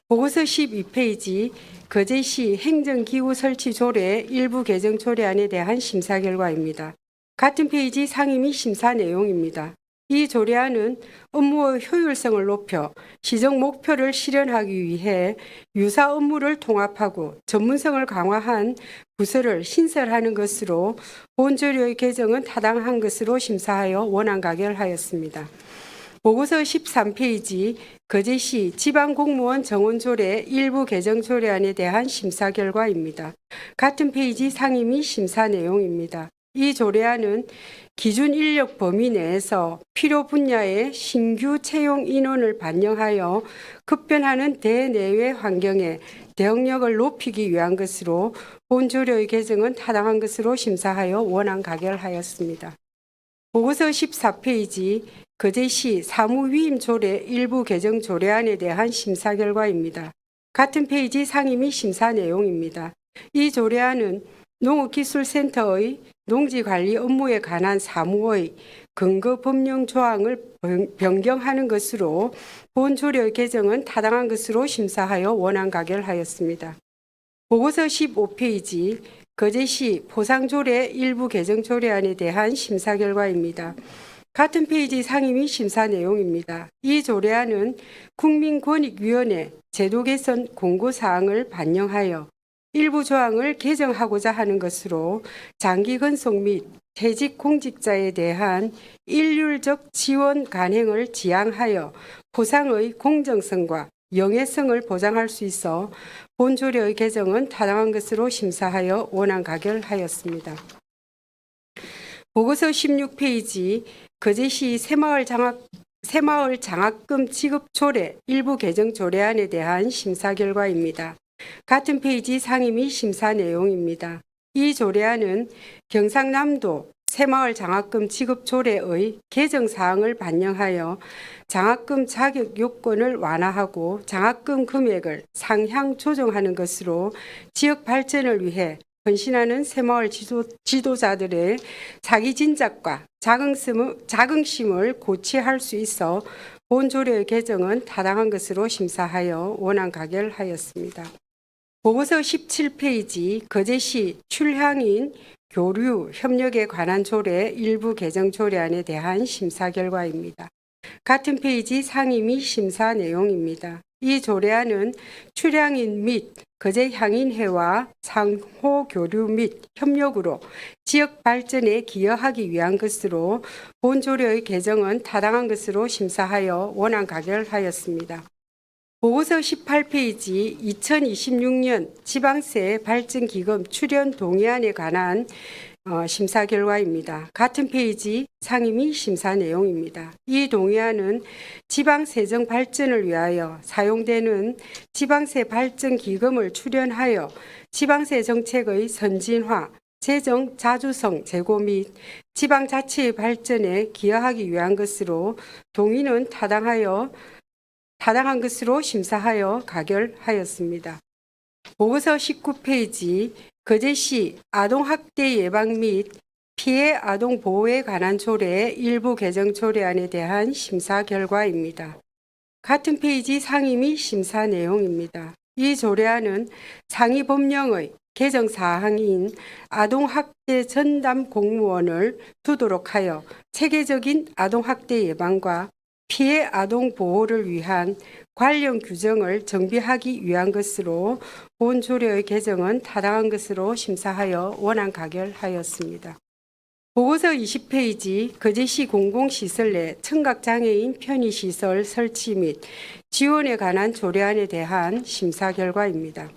보고서 12페이지 거제시 행정기구 설치 조례 일부 개정 조례안에 대한 심사 결과입니다. 같은 페이지 상임 및 심사 내용입니다. 이 조례안은 업무의 효율성을 높여 시정 목표를 실현하기 위해 유사 업무를 통합하고 전문성을 강화한 부서를 신설하는 것으로 본 조례의 개정은 타당한 것으로 심사하여 원안 가결하였습니다. 보고서 13페이지 거제시 지방공무원 정원조례 일부 개정 조례안에 대한 심사 결과입니다. 같은 페이지 상임 및 심사 내용입니다. 이 조례안은 기준 인력 범위 내에서 필요 분야의 신규 채용 인원을 반영하여 급변하는 대내외 환경에 대응력을 높이기 위한 것으로 본 조례의 개정은 타당한 것으로 심사하여 원안 가결하였습니다. 보고서 14페이지 거제시 사무위임 조례 일부 개정 조례안에 대한 심사 결과입니다. 같은 페이지 상임 및 심사 내용입니다. 이 조례안은 농업기술센터의 농지관리 업무에 관한 사무의 근거 법령 조항을 변경하는 것으로 본 조례의 개정은 타당한 것으로 심사하여 원안 가결하였습니다. 보고서 15페이지 거제시 포상조례 일부 개정 조례안에 대한 심사 결과입니다. 같은 페이지 상임 및 심사 내용입니다. 이 조례안은 국민권익위원회 제도 개선 공고사항을 반영하여 일부 조항을 개정하고자 하는 것으로 장기 근속 및 퇴직 공직자에 대한 일률적 지원 간행을 지향하여 포상의 공정성과 영해성을 보장할 수 있어 본 조례의 개정은 타당한 것으로 심사하여 원안 가결하였습니다. 보고서 16페이지 거제시 새마을 장학금 지급 조례 일부 개정 조례안에 대한 심사 결과입니다. 같은 페이지 상임 및 심사 내용입니다. 이 조례안은 경상남도 새마을 장학금 지급 조례의 개정 사항을 반영하여 장학금 자격 요건을 완화하고 장학금 금액을 상향 조정하는 것으로 지역 발전을 위해 헌신하는 새마을 지도자들의 자기 진작과 자긍심을 고취할 수 있어 본 조례의 개정은 타당한 것으로 심사하여 원안 가결하였습니다. 보고서 17페이지 거제시 출향인 교류 협력에 관한 조례 일부 개정 조례안에 대한 심사 결과입니다. 같은 페이지 상임 및 심사 내용입니다. 이 조례안은 출향인 및 거제향인회와 상호 교류 및 협력으로 지역 발전에 기여하기 위한 것으로 본 조례의 개정은 타당한 것으로 심사하여 원안 가결하였습니다. 보고서 18페이지 2026년 지방세 발전기금 출연 동의안에 관한 심사 결과입니다. 같은 페이지 상임 및 심사 내용입니다. 이 동의안은 지방세정 발전을 위하여 사용되는 지방세 발전기금을 출연하여 지방세 정책의 선진화, 재정 자주성 제고 및 지방자치의 발전에 기여하기 위한 것으로 동의는 타당한 것으로 심사하여 가결하였습니다. 보고서 19페이지 거제시 아동학대 예방 및 피해 아동 보호에 관한 조례 일부 개정 조례안에 대한 심사 결과입니다. 같은 페이지 상임 및 심사 내용입니다. 이 조례안은 상위 법령의 개정 사항인 아동학대 전담 공무원을 두도록 하여 체계적인 아동학대 예방과 피해 아동 보호를 위한 관련 규정을 정비하기 위한 것으로 본 조례의 개정은 타당한 것으로 심사하여 원안 가결하였습니다. 보고서 20페이지 거제시 공공시설 내 청각장애인 편의시설 설치 및 지원에 관한 조례안에 대한 심사 결과입니다.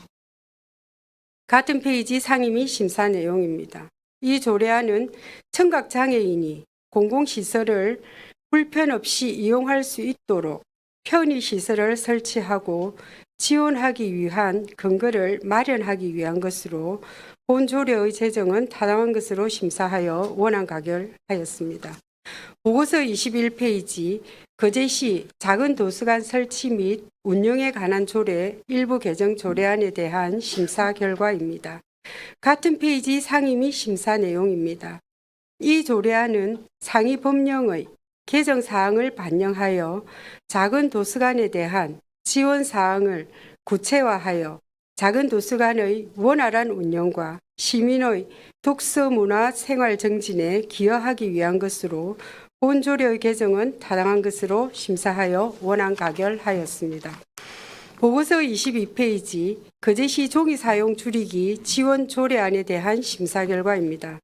같은 페이지 상임 및 심사 내용입니다. 이 조례안은 청각장애인이 공공시설을 불편 없이 이용할 수 있도록 편의시설을 설치하고 지원하기 위한 근거를 마련하기 위한 것으로 본 조례의 제정은 타당한 것으로 심사하여 원안 가결하였습니다. 보고서 21페이지 거제시 작은 도서관 설치 및 운영에 관한 조례 일부 개정 조례안에 대한 심사 결과입니다. 같은 페이지 상임 및 심사 내용입니다. 이 조례안은 상위 법령의 개정 사항을 반영하여 작은 도서관에 대한 지원 사항을 구체화하여 작은 도서관의 원활한 운영과 시민의 독서 문화 생활 정진에 기여하기 위한 것으로 본 조례의 개정은 타당한 것으로 심사하여 원안 가결하였습니다. 보고서 22페이지 거제시 종이 사용 줄이기 지원 조례안에 대한 심사 결과입니다.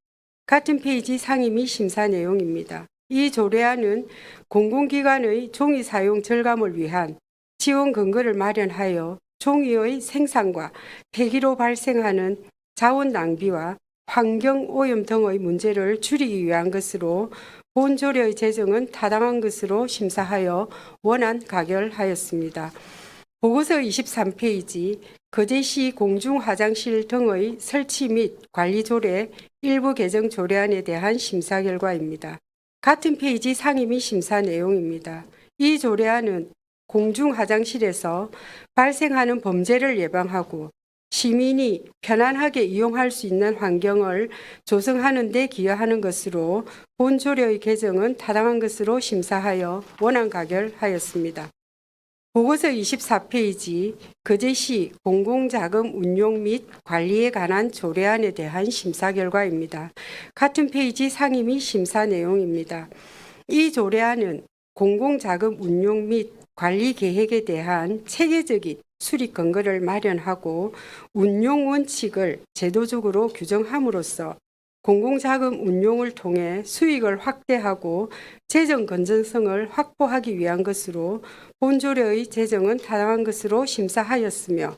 같은 페이지 상임 및 심사 내용입니다. 이 조례안은 공공기관의 종이 사용 절감을 위한 지원 근거를 마련하여 종이의 생산과 폐기로 발생하는 자원 낭비와 환경 오염 등의 문제를 줄이기 위한 것으로 본 조례의 제정은 타당한 것으로 심사하여 원안 가결하였습니다. 보고서 23페이지 거제시 공중화장실 등의 설치 및 관리 조례 일부 개정 조례안에 대한 심사 결과입니다. 같은 페이지 상임 및 심사 내용입니다. 이 조례안은 공중화장실에서 발생하는 범죄를 예방하고 시민이 편안하게 이용할 수 있는 환경을 조성하는 데 기여하는 것으로 본 조례의 개정은 타당한 것으로 심사하여 원안 가결하였습니다. 보고서 24페이지 거제시 공공자금 운용 및 관리에 관한 조례안에 대한 심사 결과입니다. 같은 페이지 상임 및 심사 내용입니다. 이 조례안은 공공자금 운용 및 관리 계획에 대한 체계적인 수립 근거를 마련하고 운용 원칙을 제도적으로 규정함으로써 공공자금 운용을 통해 수익을 확대하고 재정 건전성을 확보하기 위한 것으로 본 조례의 제정은 타당한 것으로 심사하였으며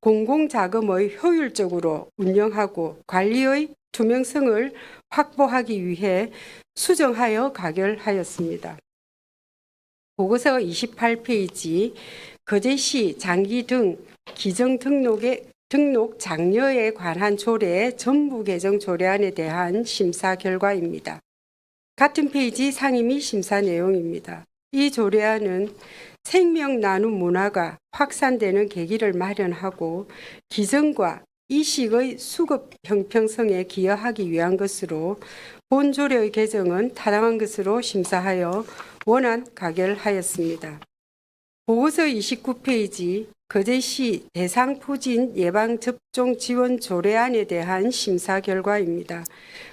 공공자금의 효율적으로 운영하고 관리의 투명성을 확보하기 위해 수정하여 가결하였습니다. 보고서 28페이지 거제시 장기 등 기정 등록 장려에 관한 조례 전부 개정 조례안에 대한 심사 결과입니다. 같은 페이지 상임 및 심사 내용입니다. 이 조례안은 생명 나눔 문화가 확산되는 계기를 마련하고 기정과 이식의 수급 형평성에 기여하기 위한 것으로 본 조례의 개정은 타당한 것으로 심사하여 원안 가결하였습니다. 보고서 29페이지 거제시 대상포진 예방접종 지원 조례안에 대한 심사 결과입니다.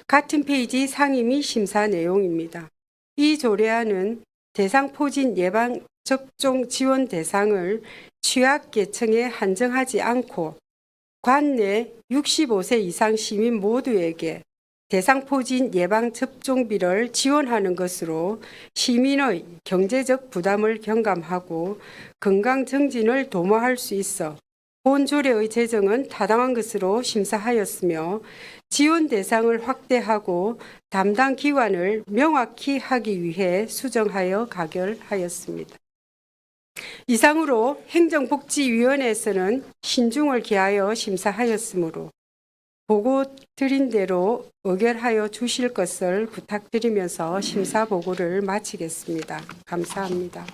같은 페이지 상임 및 심사 내용입니다. 이 조례안은 대상포진 예방접종 지원 대상을 취약계층에 한정하지 않고 관내 65세 이상 시민 모두에게 대상포진 예방접종비를 지원하는 것으로 시민의 경제적 부담을 경감하고 건강정진을 도모할 수 있어 본 조례의 제정은 타당한 것으로 심사하였으며 지원 대상을 확대하고 담당 기관을 명확히 하기 위해 수정하여 가결하였습니다. 이상으로 행정복지위원회에서는 신중을 기하여 심사하였으므로 보고 드린 대로 의결하여 주실 것을 부탁드리면서 심사 보고를 마치겠습니다. 감사합니다.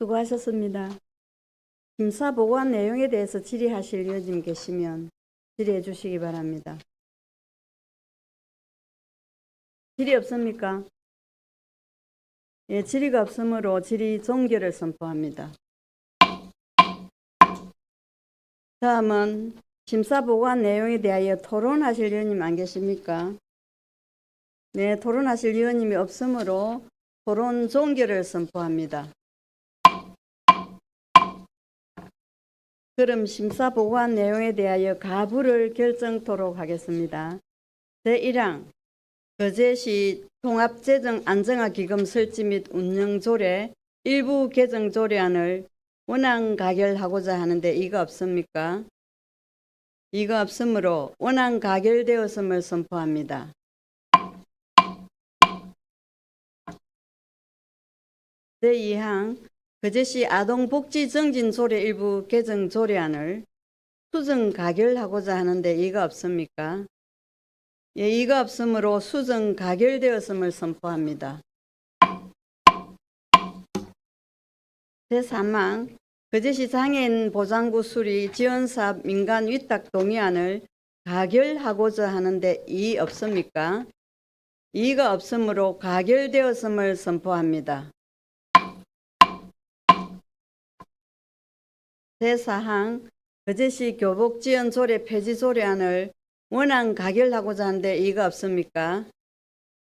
수고하셨습니다. 심사 보고한 내용에 대해서 질의하실 의원님 계시면 질의해 주시기 바랍니다. 질의 없습니까? 예, 질의가 없으므로 질의 종결을 선포합니다. 다음은 심사 보고한 내용에 대하여 토론하실 위원님 안 계십니까? 네, 토론하실 위원님이 없으므로 토론 종결을 선포합니다. 그럼 심사 보고한 내용에 대하여 가부를 결정토록 하겠습니다. 제1항 거제시 통합재정 안정화기금 설치 및 운영 조례 일부 개정 조례안을 원안 가결하고자 하는데 이거 없습니까? 이거 없으므로 원안 가결되었음을 선포합니다. 제2항 거제시 아동복지정진조례 일부 개정 조례안을 수정 가결하고자 하는데 이거 없습니까? 예, 이거 없으므로 수정 가결되었음을 선포합니다. 제3항 거제시 장애인 보장구 수리 지원사업 민간 위탁 동의안을 가결하고자 하는데 이 없습니까? 이가 없으므로 가결되었음을 선포합니다. 제4항 거제시 교복지원 조례 폐지 조례안을 원안 가결하고자 하는데 이가 없습니까?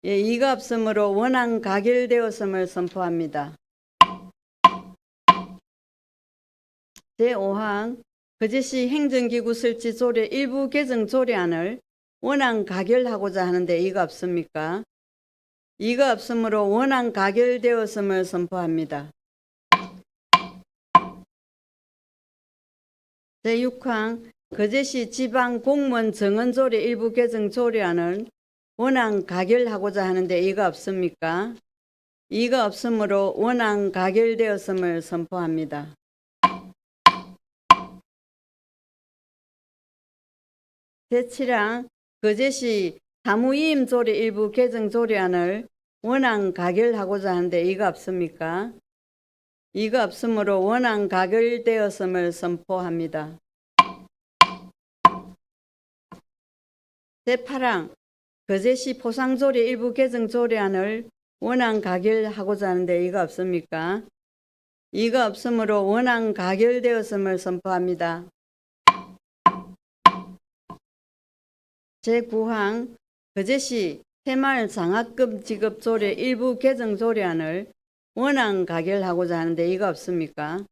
예, 이가 없으므로 원안 가결되었음을 선포합니다. 제5항 거제시 행정기구 설치 조례 일부 개정 조례안을 원안 가결하고자 하는데 이가 없습니까? 이가 없으므로 원안 가결되었음을 선포합니다. 제6항 거제시 지방 공무원 정원 조례 일부 개정 조례안을 원안 가결하고자 하는데 이가 없습니까? 이가 없으므로 원안 가결되었음을 선포합니다. 제7항 거제시 사무위임 조례 일부 개정 조례안을 원안 가결하고자 하는데 이가 없습니까? 이가 없으므로 원안 가결되었음을 선포합니다. 제8항 거제시 포상조례 일부 개정 조례안을 원안 가결하고자 하는데 이가 없습니까? 이가 없으므로 원안 가결되었음을 선포합니다. 제9항 거제시 새마을 장학금 지급 조례 일부 개정 조례안을 원안 가결하고자 하는데 이가 없습니까?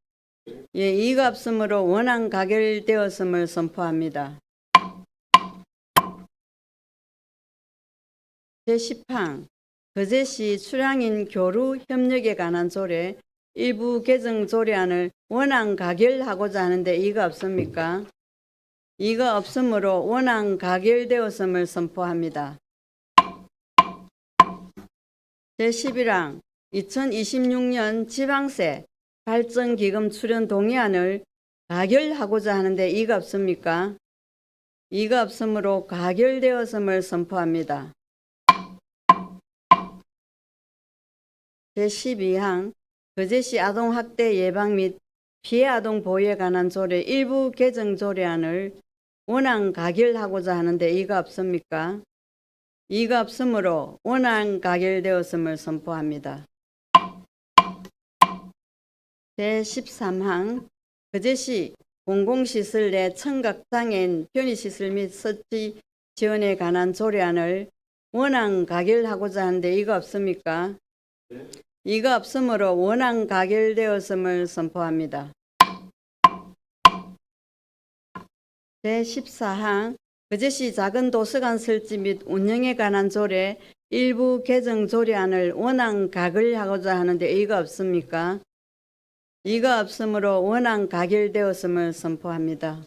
예, 이가 없으므로 원안 가결되었음을 선포합니다. 제10항 거제시 출향인 교류 협력에 관한 조례 일부 개정 조례안을 원안 가결하고자 하는데 이가 없습니까? 이가 없으므로 원안 가결되었음을 선포합니다. 제11항 2026년 지방세 발전기금 출연 동의안을 가결하고자 하는데 이가 없습니까? 이가 없으므로 가결되었음을 선포합니다. 제12항 거제시 아동학대 예방 및 피해 아동 보호에 관한 조례 일부 개정 조례안을 원안 가결하고자 하는데 이가 없습니까? 이가 없으므로 원안 가결되었음을 선포합니다. 제13항 거제시 공공시설 내 청각장애인 편의시설 및 설치 지원에 관한 조례안을 원안 가결하고자 하는데 이가 없습니까? 이가 없으므로 원안 가결되었음을 선포합니다. 제14항 거제시 작은 도서관 설치 및 운영에 관한 조례 일부 개정 조례안을 원안 가결하고자 하는데 이가 없습니까? 이가 없으므로 원안 가결되었음을 선포합니다.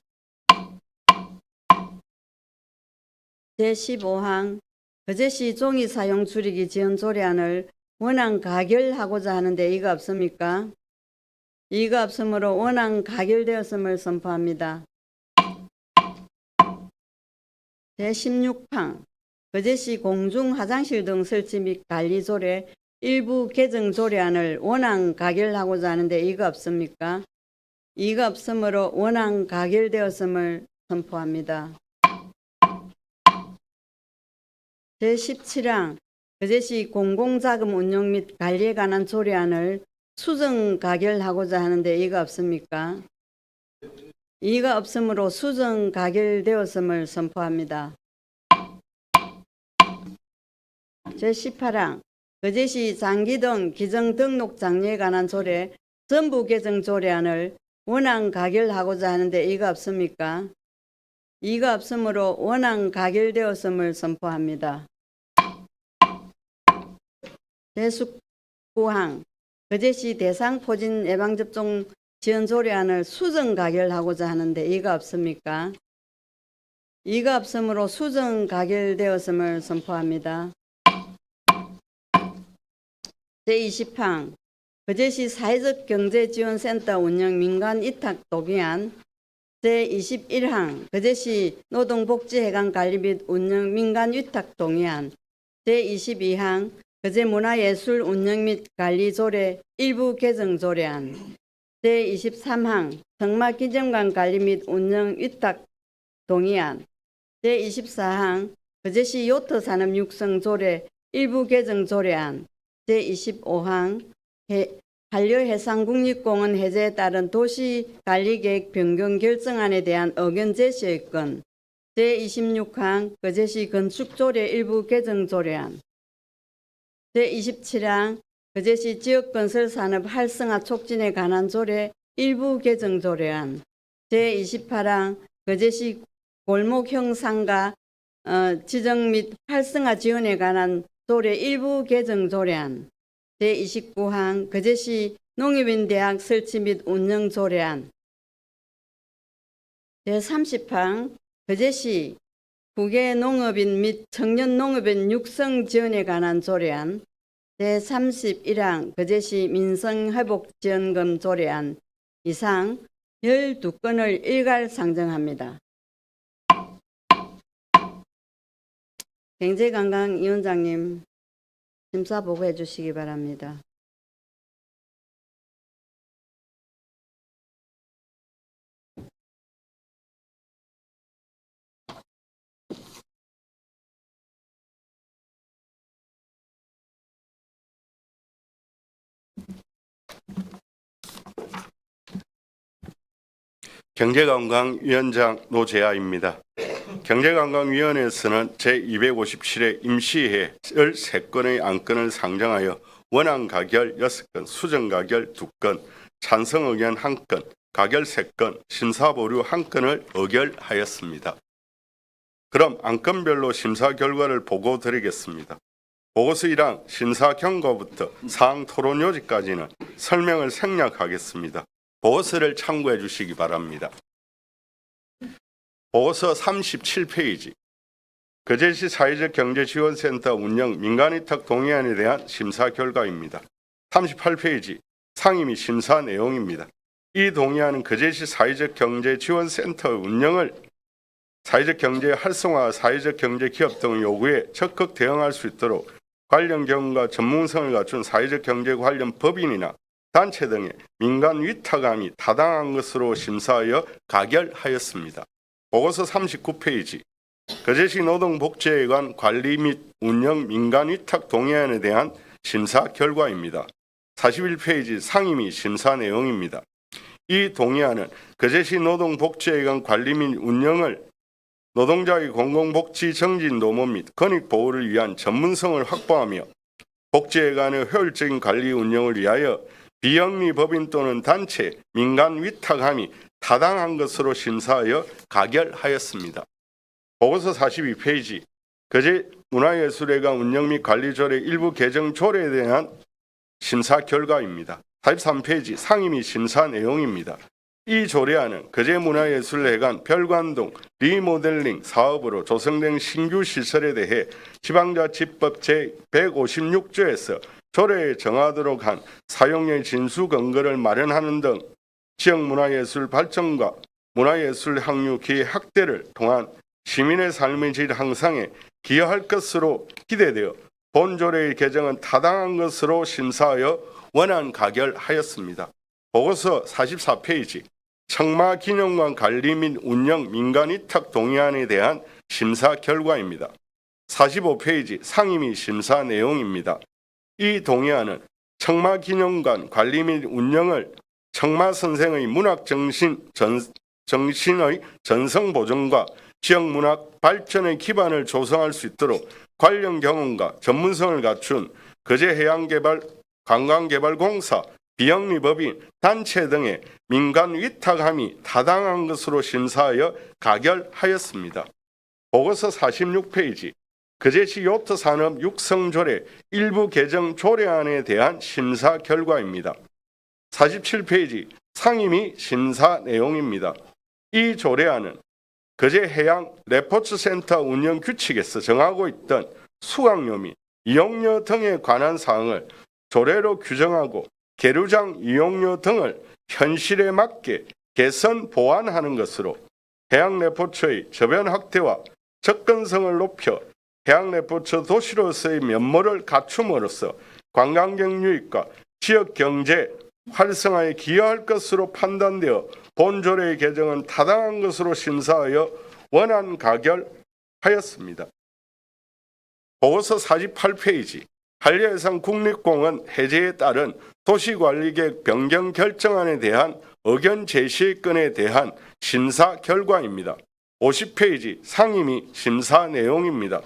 제15항 거제시 종이 사용 줄이기 지원 조례안을 원안 가결하고자 하는데 이가 없습니까? 이가 없으므로 원안 가결되었음을 선포합니다. 제16항 거제시 공중 화장실 등 설치 및 관리 조례 일부 개정 조례안을 원안 가결하고자 하는데 이가 없습니까? 이가 없으므로 원안 가결되었음을 선포합니다. 제17항 거제시 공공자금 운영 및 관리에 관한 조례안을 수정 가결하고자 하는데 이의가 없습니까? 이의가 없으므로 수정 가결되었음을 선포합니다. 제18항 거제시 장기 등 기정 등록 장려에 관한 조례 전부 개정 조례안을 원안 가결하고자 하는데 이의가 없습니까? 이의가 없으므로 원안 가결되었음을 선포합니다. 제19항 거제시 대상 포진 예방접종 지원 조례안을 수정 가결하고자 하는데 이의가 없습니까? 이의가 없으므로 수정 가결되었음을 선포합니다. 제20항 거제시 사회적 경제지원센터 운영 민간 위탁 동의안 제21항 거제시 노동복지회관 관리 및 운영 민간 위탁 동의안 제22항 거제 문화예술 운영 및 관리 조례 일부 개정 조례안 제23항 성마기념관 관리 및 운영 위탁 동의안 제24항 거제시 요트 산업 육성 조례 일부 개정 조례안 제25항 한려해상국립공원 해제에 따른 도시관리계획 변경 결정안에 대한 의견 제시의 건 제26항 거제시 건축조례 일부 개정 조례안 제27항 거제시 지역건설산업 활성화 촉진에 관한 조례 일부 개정 조례안 제28항 거제시 골목형 상가 지정 및 활성화 지원에 관한 조례 일부 개정 조례안 제29항 거제시 농협인대학 설치 및 운영 조례안 제30항 거제시 국외 농업인 및 청년 농업인 육성 지원에 관한 조례안 제31항 거제시 민생회복지원금 조례안 이상 12건을 일괄 상정합니다. 경제관광위원장님 심사 보고해 주시기 바랍니다. 경제관광위원장 노재하입니다. 경제관광위원회에서는 제257회 임시회 13건의 안건을 상정하여 원안 가결 6건, 수정 가결 2건, 찬성 의견 1건, 가결 3건, 심사 보류 1건을 의결하였습니다. 그럼 안건별로 심사 결과를 보고 드리겠습니다. 보고서 1항 심사 경과부터 사항 토론 요지까지는 설명을 생략하겠습니다. 보고서를 참고해 주시기 바랍니다. 보고서 37페이지 거제시 사회적 경제지원센터 운영 민간위탁 동의안에 대한 심사 결과입니다. 38페이지 상임위 심사 내용입니다. 이 동의안은 거제시 사회적 경제지원센터 운영을 사회적 경제 활성화, 사회적 경제 기업 등의 요구에 적극 대응할 수 있도록 관련 경험과 전문성을 갖춘 사회적 경제 관련 법인이나 단체 등의 민간 위탁함이 타당한 것으로 심사하여 가결하였습니다. 보고서 39페이지 거제시 노동복지회관 관리 및 운영 민간 위탁 동의안에 대한 심사 결과입니다. 41페이지 상임위 심사 내용입니다. 이 동의안은 거제시 노동복지회관 관리 및 운영을 노동자의 공공복지 정진 노무 및 권익 보호를 위한 전문성을 확보하며 복지회관의 효율적인 관리 운영을 위하여 비영리 법인 또는 단체 민간 위탁함이 타당한 것으로 심사하여 가결하였습니다. 보고서 42페이지 거제 문화예술회관 운영 및 관리 조례 일부 개정 조례에 대한 심사 결과입니다. 43페이지 상임위 심사 내용입니다. 이 조례안은 거제 문화예술회관 별관동 리모델링 사업으로 조성된 신규 시설에 대해 지방자치법 제156조에서 조례에 정하도록 한 사용료의 진수 근거를 마련하는 등 지역 문화예술 발전과 문화예술 향유 기회 확대를 통한 시민의 삶의 질 향상에 기여할 것으로 기대되어 본 조례의 개정은 타당한 것으로 심사하여 원안 가결하였습니다. 보고서 44페이지 청마기념관 관리 및 운영 민간위탁 동의안에 대한 심사 결과입니다. 45페이지 상임위 심사 내용입니다. 이 동의안은 청마기념관 관리 및 운영을 청마 선생의 정신의 전성 보존과 지역 문학 발전의 기반을 조성할 수 있도록 관련 경험과 전문성을 갖춘 거제해양개발 관광개발공사 비영리법인 단체 등의 민간 위탁함이 타당한 것으로 심사하여 가결하였습니다. 보고서 46페이지 거제시 요트산업 육성조례 일부 개정 조례안에 대한 심사 결과입니다. 47페이지 상임위 심사 내용입니다. 이 조례안은 거제해양 레포츠센터 운영 규칙에서 정하고 있던 수강료 및 이용료 등에 관한 사항을 조례로 규정하고 계류장 이용료 등을 현실에 맞게 개선 보완하는 것으로 해양 레포츠의 저변 확대와 접근성을 높여 해양 레포츠 도시로서의 면모를 갖춤으로써 관광객 유입과 지역 경제 활성화에 기여할 것으로 판단되어 본조례의 개정은 타당한 것으로 심사하여 원안 가결하였습니다. 보고서 48페이지 한려해상 국립공원 해제에 따른 도시관리계획 변경 결정안에 대한 의견 제시 건에 대한 심사 결과입니다. 50페이지 상임위 심사 내용입니다.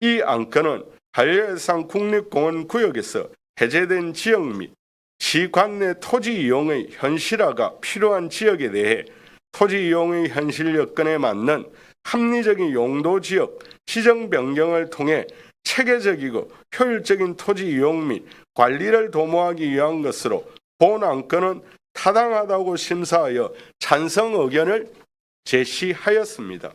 이 안건은 한려해상 국립공원 구역에서 해제된 지역 및 시관내 토지 이용의 현실화가 필요한 지역에 대해 토지 이용의 현실 여건에 맞는 합리적인 용도 지역 지정 변경을 통해 체계적이고 효율적인 토지 이용 및 관리를 도모하기 위한 것으로 본 안건은 타당하다고 심사하여 찬성 의견을 제시하였습니다.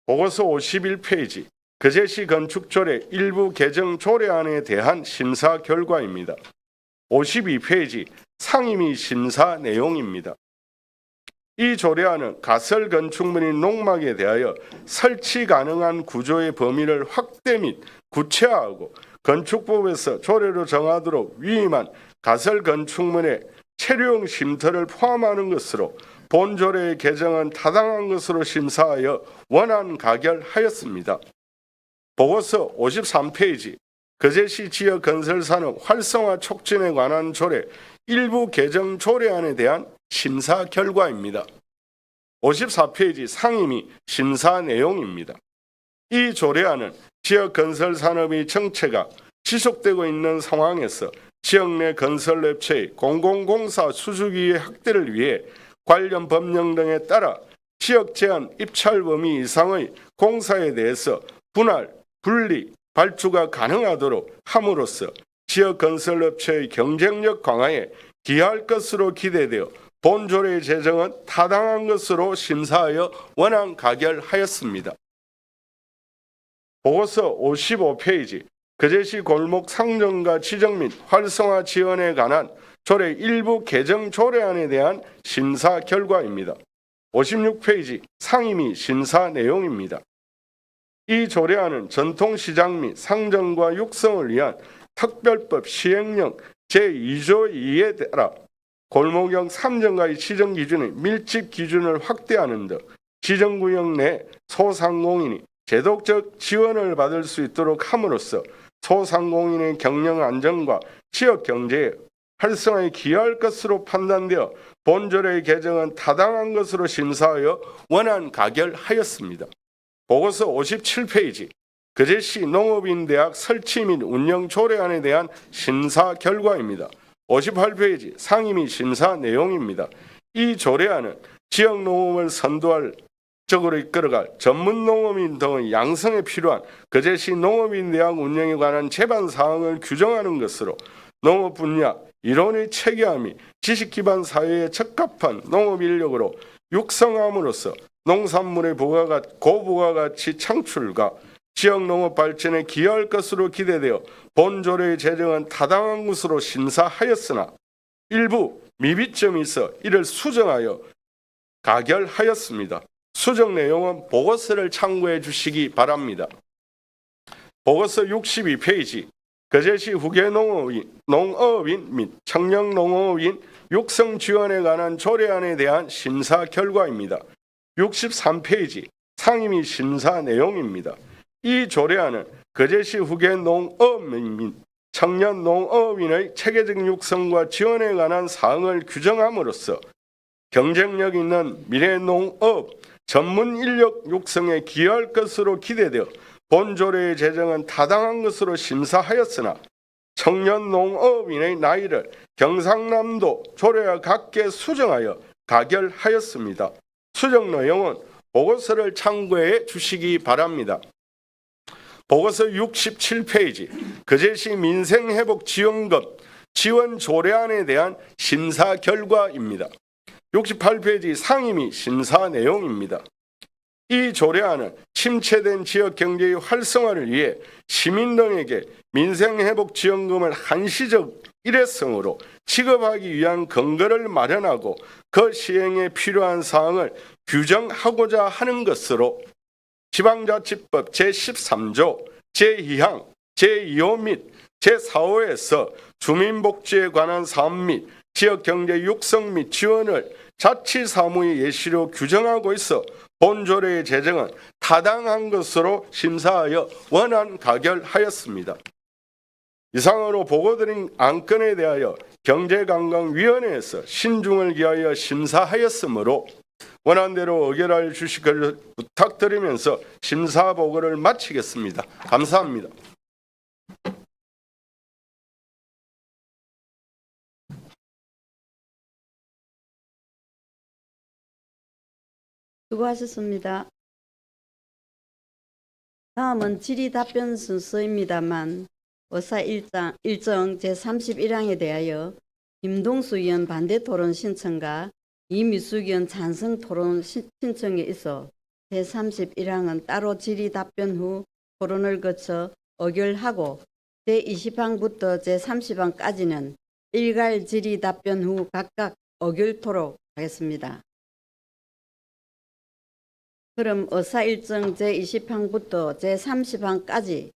보고서 51페이지 거제시 건축조례 일부 개정 조례안에 대한 심사 결과입니다. 52페이지 상임위 심사 내용입니다. 이 조례안은 가설 건축물인 농막에 대하여 설치 가능한 구조의 범위를 확대 및 구체화하고 건축법에서 조례로 정하도록 위임한 가설 건축물의 체류용 쉼터를 포함하는 것으로 본 조례의 개정은 타당한 것으로 심사하여 원안 가결하였습니다. 보고서 53페이지 거제시 지역 건설산업 활성화 촉진에 관한 조례 일부 개정 조례안에 대한 심사 결과입니다. 54페이지 상임위 심사 내용입니다. 이 조례안은 지역 건설 산업의 정체가 지속되고 있는 상황에서 지역 내 건설 업체의 공공공사 수주기의 확대를 위해 관련 법령 등에 따라 지역 제한 입찰 범위 이상의 공사에 대해서 분할, 분리, 발주가 가능하도록 함으로써 지역 건설 업체의 경쟁력 강화에 기여할 것으로 기대되어 본 조례의 제정은 타당한 것으로 심사하여 원안 가결하였습니다. 보고서 55페이지 거제시 골목 상정과 지정 및 활성화 지원에 관한 조례 일부 개정 조례안에 대한 심사 결과입니다. 56페이지 상임위 심사 내용입니다. 이 조례안은 전통시장 및 상정과 육성을 위한 특별법 시행령 제2조 2에 따라 골목형 3정가의 지정 기준의 밀집 기준을 확대하는 등 지정구역 내 소상공인이 제도적 지원을 받을 수 있도록 함으로써 소상공인의 경영 안정과 지역 경제에 활성화에 기여할 것으로 판단되어 본조례의 개정은 타당한 것으로 심사하여 원안 가결하였습니다. 보고서 57페이지 거제시 농업인대학 설치 및 운영 조례안에 대한 심사 결과입니다. 58페이지 상임위 심사 내용입니다. 이 조례안은 지역 농업을 선도할 적으로 이끌어갈 전문 농업인 등의 양성에 필요한 거제시 농업인대학 운영에 관한 제반 사항을 규정하는 것으로 농업 분야 이론의 체계화 및 지식 기반 사회에 적합한 농업 인력으로 육성함으로써 농산물의 고부가가치 창출과 지역 농업 발전에 기여할 것으로 기대되어 본 조례의 제정은 타당한 것으로 심사하였으나 일부 미비점이 있어 이를 수정하여 가결하였습니다. 수정 내용은 보고서를 참고해 주시기 바랍니다. 보고서 62페이지 거제시 후계 농업인 및 청년 농업인 육성 지원에 관한 조례안에 대한 심사 결과입니다. 63페이지 상임위 심사 내용입니다. 이 조례안은 거제시 후계 농업민 및 청년 농업인의 체계적 육성과 지원에 관한 사항을 규정함으로써 경쟁력 있는 미래 농업 전문 인력 육성에 기여할 것으로 기대되어 본 조례의 제정은 타당한 것으로 심사하였으나 청년 농업인의 나이를 경상남도 조례와 같게 수정하여 가결하였습니다. 수정 내용은 보고서를 참고해 주시기 바랍니다. 보고서 67페이지 거제시 민생회복지원금 지원 조례안에 대한 심사 결과입니다. 68페이지 상임위 심사 내용입니다. 이 조례안은 침체된 지역 경제의 활성화를 위해 시민 등에게 민생회복지원금을 한시적 일회성으로 지급하기 위한 근거를 마련하고 그 시행에 필요한 사항을 규정하고자 하는 것으로 지방자치법 제13조 제2항 제2호 및 제4호에서 주민복지에 관한 사업 및 지역경제 육성 및 지원을 자치사무의 예시로 규정하고 있어 본 조례의 제정은 타당한 것으로 심사하여 원안 가결하였습니다. 이상으로 보고드린 안건에 대하여 경제관광위원회에서 신중을 기하여 심사하였으므로 원안대로 의결하여 주시기를 부탁드리면서 심사 보고를 마치겠습니다. 감사합니다. 수고하셨습니다. 다음은 질의 답변 순서입니다만 의사 일정 제31항에 대하여 김동수 의원 반대 토론 신청과 이미숙 의원 찬성 토론 신청에 있어 제31항은 따로 질의 답변 후 토론을 거쳐 의결하고 제20항부터 제30항까지는 일괄 질의 답변 후 각각 의결토록 하겠습니다. 그럼 의사 일정 제20항부터 제30항까지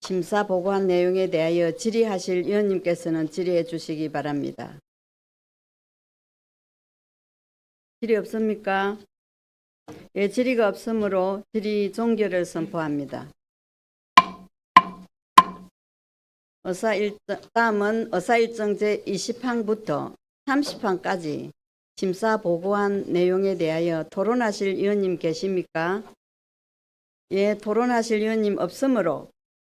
심사 보고한 내용에 대하여 질의하실 위원님께서는 질의해 주시기 바랍니다. 질의 없습니까? 예, 질의가 없으므로 질의 종결을 선포합니다. 다음은 의사 일정 제20항부터 30항까지 심사 보고한 내용에 대하여 토론하실 위원님 계십니까? 예, 토론하실 위원님 없으므로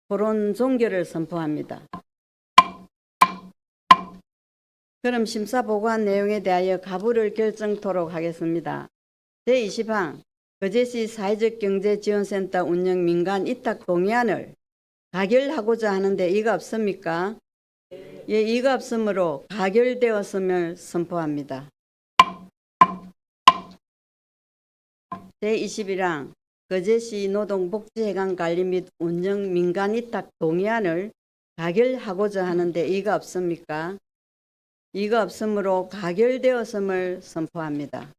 토론 종결을 선포합니다. 그럼 심사 보고한 내용에 대하여 가부를 결정토록 하겠습니다. 제20항 거제시 사회적 경제지원센터 운영 민간 위탁 동의안을 가결하고자 하는데 이가 없습니까? 예, 이가 없으므로 가결되었음을 선포합니다. 제21항 거제시 노동복지회관 관리 및 운영 민간 위탁 동의안을 가결하고자 하는데 이가 없습니까? 이가 없으므로 가결되었음을 선포합니다.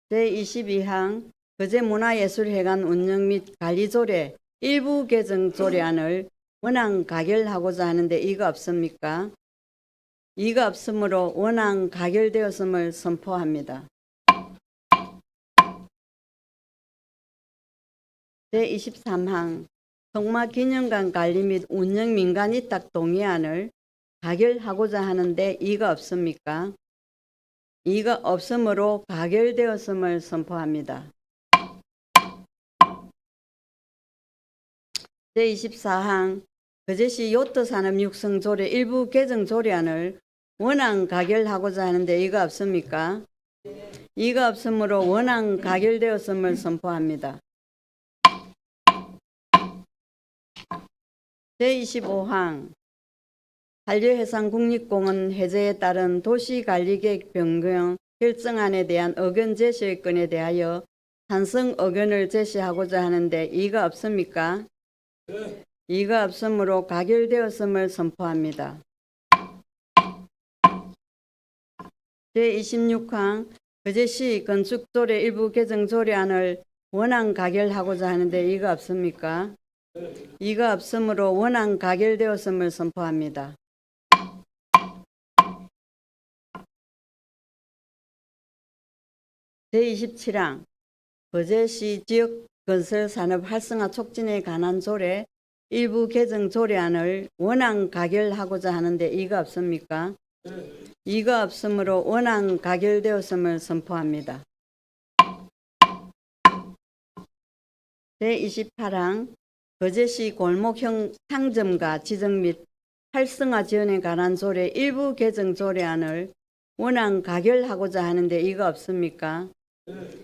제22항 거제문화예술회관 운영 및 관리조례 일부 개정 조례안을 원안 가결하고자 하는데 이가 없습니까? 이가 없으므로 원안 가결되었음을 선포합니다. 제23항 성마기념관 관리 및 운영 민간 위탁 동의안을 가결하고자 하는데 이가 없습니까? 이가 없으므로 가결되었음을 선포합니다. 제24항 거제시 요트산업육성조례 일부 개정 조례안을 원안 가결하고자 하는데 이가 없습니까? 이가 없으므로 원안 가결되었음을 선포합니다. 제25항 한류해상국립공원 해제에 따른 도시관리계획 변경 결정안에 대한 의견 제시의 건에 대하여 찬성 의견을 제시하고자 하는데 이가 없습니까? 이가 없으므로 가결되었음을 선포합니다. 제26항 거제시 건축조례 일부 개정 조례안을 원안 가결하고자 하는데 이가 없습니까? 이가 없으므로 원안 가결되었음을 선포합니다. 제27항 거제시 지역 건설 산업 활성화 촉진에 관한 조례 일부 개정 조례안을 원안 가결하고자 하는데 이가 없습니까? 이가 없으므로 원안 가결되었음을 선포합니다. 제28항 거제시 골목형 상점가 지정 및 활성화 지원에 관한 조례 일부 개정 조례안을 원안 가결하고자 하는데 이가 없습니까?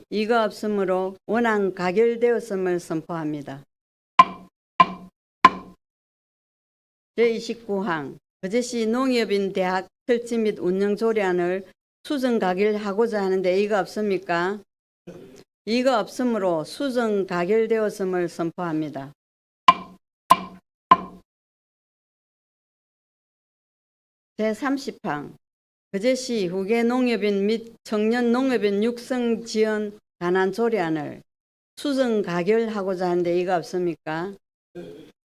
이가 없으므로 원안 가결되었음을 선포합니다. 제29항 거제시 농협인 대학 설치 및 운영 조례안을 수정 가결하고자 하는데 이가 없습니까? 이가 없으므로 수정 가결되었음을 선포합니다. 제30항 거제시 후계 농협인 및 청년 농협인 육성 지원 관한 조례안을 수정 가결하고자 하는데 이가 없습니까?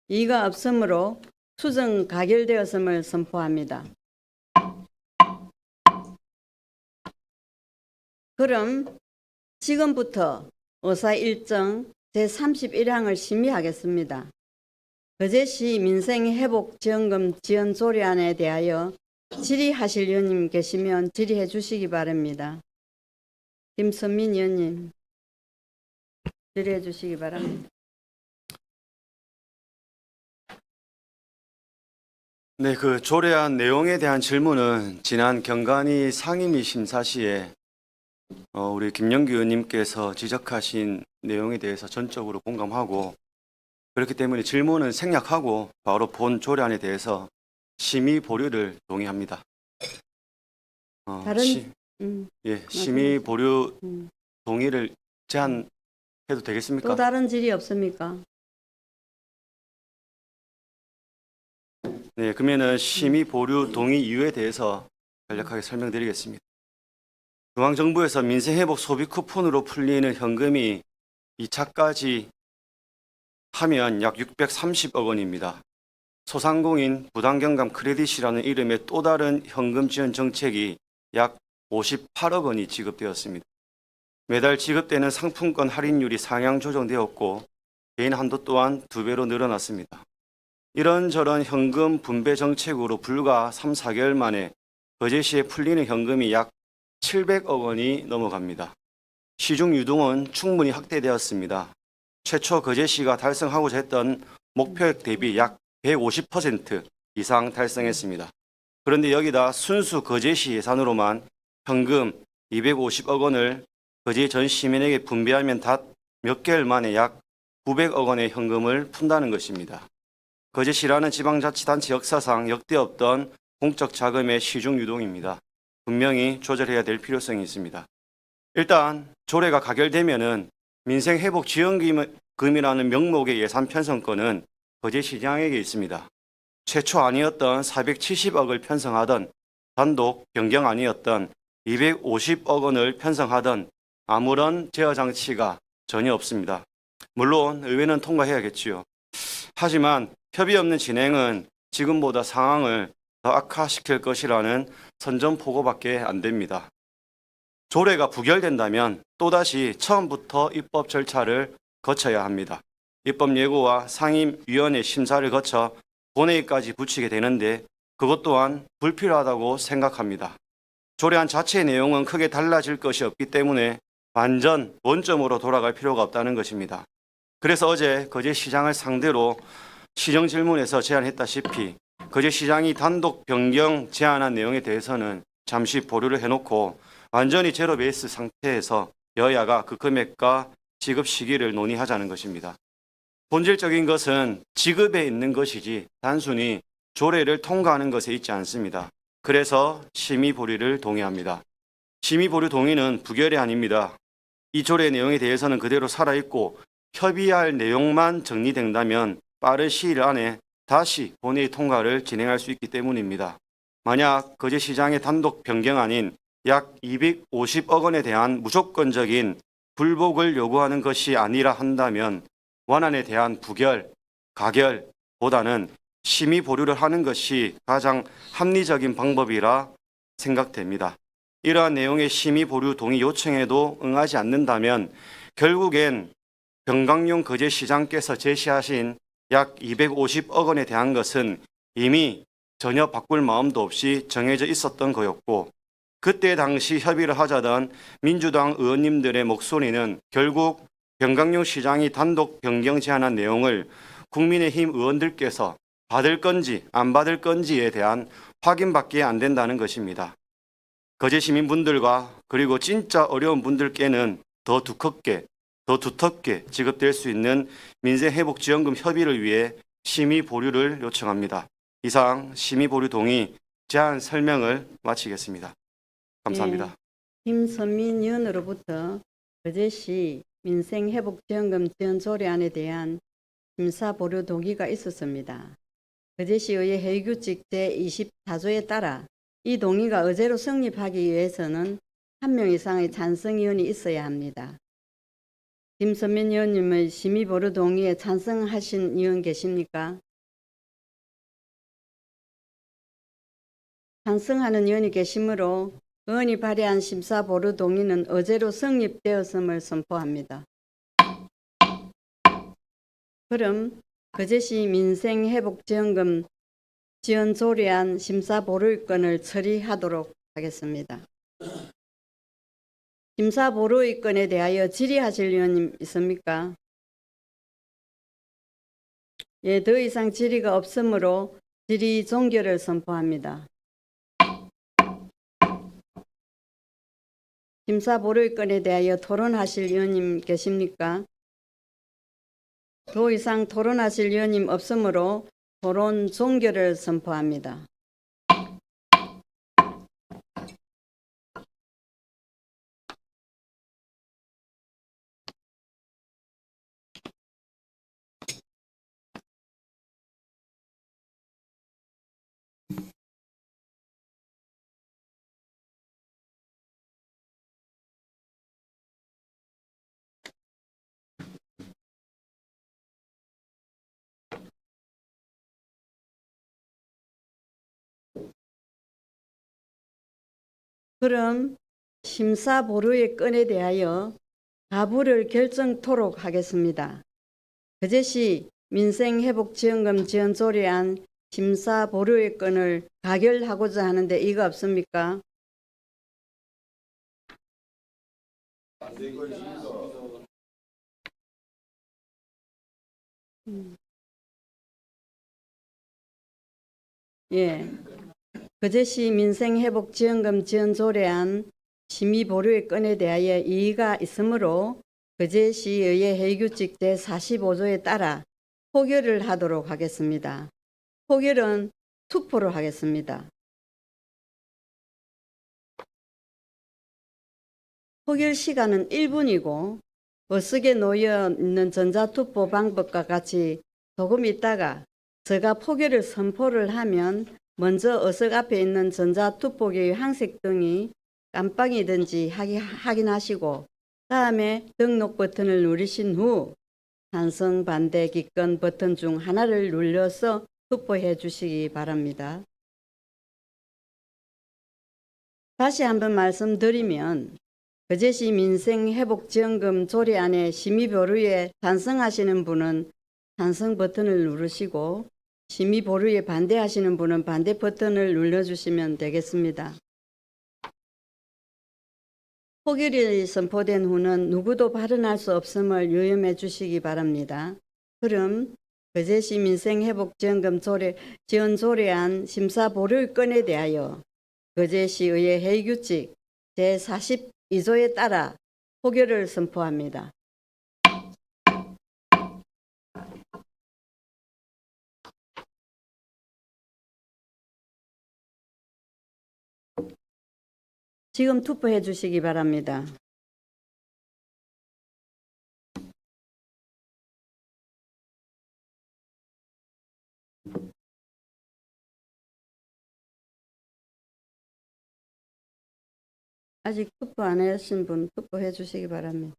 이가 없으므로 수정 가결되었음을 선포합니다. 그럼 지금부터 의사 일정 제31항을 심의하겠습니다. 거제시 민생회복지원금 지원 조례안에 대하여 질의하실 의원님 계시면 질의해 주시기 바랍니다. 김선민 의원님 질의해 주시기 바랍니다. 네, 그 조례안 내용에 대한 질문은 지난 경간위 상임위 심사 시에 우리 김영규 의원님께서 지적하신 내용에 대해서 전적으로 공감하고 그렇기 때문에 질문은 생략하고 바로 본 조례안에 대해서 심의 보류를 동의합니다. 다른 심의 보류 음. 동의를 제안해도 되겠습니까? 또 다른 질의 없습니까? 네, 그러면은 심의 보류 동의 이유에 대해서 간략하게 설명드리겠습니다. 중앙정부에서 민생회복 소비 쿠폰으로 풀리는 현금이 2차까지 하면 약 630억 원입니다. 소상공인 부당경감 크레딧이라는 이름의 또 다른 현금 지원 정책이 약 58억 원이 지급되었습니다. 매달 지급되는 상품권 할인율이 상향 조정되었고 개인 한도 또한 2배로 늘어났습니다. 이런저런 현금 분배 정책으로 불과 3, 4개월 만에 거제시에 풀리는 현금이 약 700억 원이 넘어갑니다. 시중 유동은 충분히 확대되었습니다. 최초 거제시가 달성하고자 했던 목표액 대비 약 150% 이상 달성했습니다. 그런데 여기다 순수 거제시 예산으로만 현금 250억 원을 거제 전 시민에게 분배하면 단 몇 개월 만에 약 900억 원의 현금을 푼다는 것입니다. 거제시라는 지방자치단체 역사상 역대 없던 공적 자금의 시중 유동입니다. 분명히 조절해야 될 필요성이 있습니다. 일단 조례가 가결되면은 민생회복지원금이라는 명목의 예산 편성권은 거제시장에게 있습니다. 최초 아니었던 470억을 편성하던 단독 변경 아니었던 250억 원을 편성하던 아무런 제어 장치가 전혀 없습니다. 물론 의회는 통과해야겠지요. 하지만 협의 없는 진행은 지금보다 상황을 더 악화시킬 것이라는 선전포고밖에 안 됩니다. 조례가 부결된다면 또다시 처음부터 입법 절차를 거쳐야 합니다. 입법 예고와 상임위원회 심사를 거쳐 본회의까지 붙이게 되는데 그것 또한 불필요하다고 생각합니다. 조례안 자체의 내용은 크게 달라질 것이 없기 때문에 완전 원점으로 돌아갈 필요가 없다는 것입니다. 그래서 어제 거제시장을 상대로 시정질문에서 제안했다시피 거제시장이 단독 변경 제안한 내용에 대해서는 잠시 보류를 해놓고 완전히 제로 베이스 상태에서 여야가 그 금액과 지급 시기를 논의하자는 것입니다. 본질적인 것은 지급에 있는 것이지 단순히 조례를 통과하는 것에 있지 않습니다. 그래서 심의 보류를 동의합니다. 심의 보류 동의는 부결이 아닙니다. 이 조례 내용에 대해서는 그대로 살아있고 협의할 내용만 정리된다면 빠른 시일 안에 다시 본회의 통과를 진행할 수 있기 때문입니다. 만약 거제시장의 단독 변경안인 약 250억 원에 대한 무조건적인 불복을 요구하는 것이 아니라 한다면 원안에 대한 부결, 가결보다는 심의 보류를 하는 것이 가장 합리적인 방법이라 생각됩니다. 이러한 내용의 심의 보류 동의 요청에도 응하지 않는다면 결국엔 병강용 거제시장께서 제시하신 약 250억 원에 대한 것은 이미 전혀 바꿀 마음도 없이 정해져 있었던 거였고, 그때 당시 협의를 하자던 민주당 의원님들의 목소리는 결국 병강용 시장이 단독 변경 제안한 내용을 국민의힘 의원들께서 받을 건지 안 받을 건지에 대한 확인밖에 안 된다는 것입니다. 거제 시민분들과 그리고 진짜 어려운 분들께는 더 두텁게 지급될 수 있는 민생회복지원금 협의를 위해 심의 보류를 요청합니다. 이상 심의 보류 동의 제안 설명을 마치겠습니다. 감사합니다. 김선민 의원으로부터 거제시 민생회복지원금 지원 조례안에 대한 심사 보류 동의가 있었습니다. 거제시의회 회의규칙 제24조에 따라 이 동의가 의제로 성립하기 위해서는 1명 이상의 찬성 의원이 있어야 합니다. 김선민 의원님의 심의 보류 동의에 찬성하신 의원 계십니까? 찬성하는 의원이 계시므로 의원이 발의한 심사 보류 동의는 의제로 성립되었음을 선포합니다. 그럼 거제시 민생회복지원금 지원 조례안 심사 보류의건을 처리하도록 하겠습니다. 심사 보류의건에 대하여 질의하실 의원님 있습니까? 예, 더 이상 질의가 없으므로 질의 종결을 선포합니다. 심사 보류의건에 대하여 토론하실 의원님 계십니까? 더 이상 토론하실 의원님 없으므로 토론 종결을 선포합니다. 그럼 심사 보류의 건에 대하여 가부를 결정토록 하겠습니다. 거제시 민생회복지원금 지원조례안 심사 보류의 건을 가결하고자 하는데 이가 없습니까? 예. 거제시 민생회복지원금 지원조례안 심의 보류의 건에 대하여 이의가 있으므로 거제시의회 회의규칙 제45조에 따라 포결을 하도록 하겠습니다. 포결은 투표로 하겠습니다. 포결 시간은 1분이고 버스에 놓여 있는 전자투표 방법과 같이 조금 있다가 제가 포결을 선포를 하면 먼저 의석 앞에 있는 전자투표기의 항색 등이 깜빡이든지 확인하시고 다음에 등록 버튼을 누르신 후 찬성, 반대, 기권 버튼 중 하나를 눌러서 투표해 주시기 바랍니다. 다시 한번 말씀드리면 거제시 민생회복지원금 조례안의 심의 보류에 찬성하시는 분은 찬성 버튼을 누르시고 심의 보류에 반대하시는 분은 반대 버튼을 눌러주시면 되겠습니다. 포결이 선포된 후는 누구도 발언할 수 없음을 유념해 주시기 바랍니다. 그럼 거제시 민생회복지원금 지원 조례안 심사 보류 건에 대하여 거제시의회 회의규칙 제42조에 따라 포결을 선포합니다. 지금 투표해 주시기 바랍니다. 아직 투표 안 하신 분 투표해 주시기 바랍니다.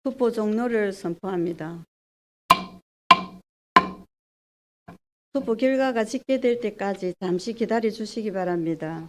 투표 종료를 선포합니다. 투표 결과가 집계될 때까지 잠시 기다려 주시기 바랍니다.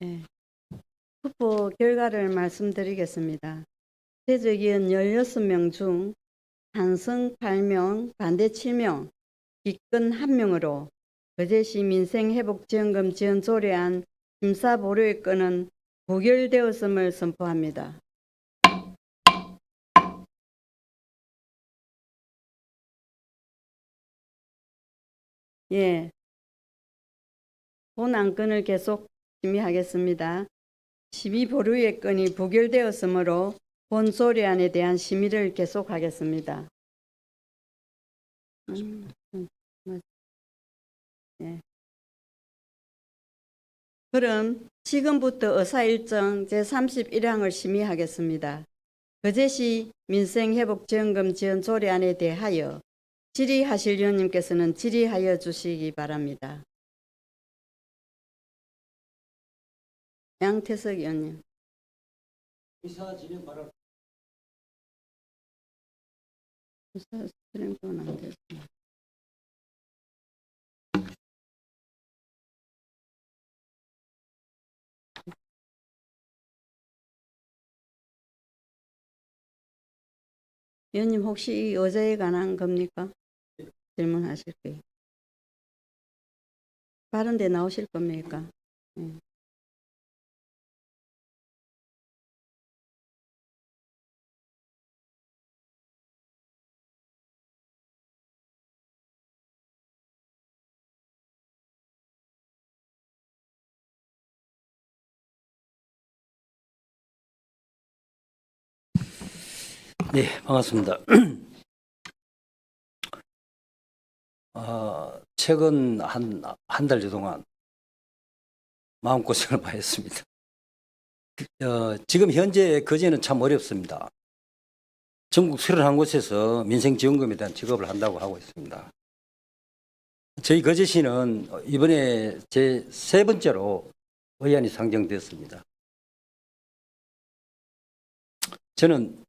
네. 투표 결과를 말씀드리겠습니다. 대적위원 16명 중 찬성 8명, 반대 7명, 기권 1명으로 거제시 민생회복지원금 지원 조례안 심사 보류의 건은 부결되었음을 선포합니다. 예, 본 안건을 계속 심의하겠습니다. 심의 보류의 건이 부결되었으므로 본 조례안에 대한 심의를 계속하겠습니다. 예. 그럼 지금부터 의사일정 제31항을 심의하겠습니다. 거제시 민생회복지원금 지원 조례안에 대하여 질의하실 위원님께서는 질의하여 주시기 바랍니다. 양태석 의원님. 의사 진행 발언. 의사 진행은 안 되죠. 의원님 혹시 이 의제에 관한 겁니까? 질문하실 거예요. 발언대 나오실 겁니까? 네, 반갑습니다. 최근 한 달 동안 마음고생을 많이 했습니다. 지금 현재 거제는 참 어렵습니다. 전국 31곳에서 민생지원금에 대한 지급을 한다고 하고 있습니다. 저희 거제시는 이번에 제 3번째로 의안이 상정됐습니다. 저는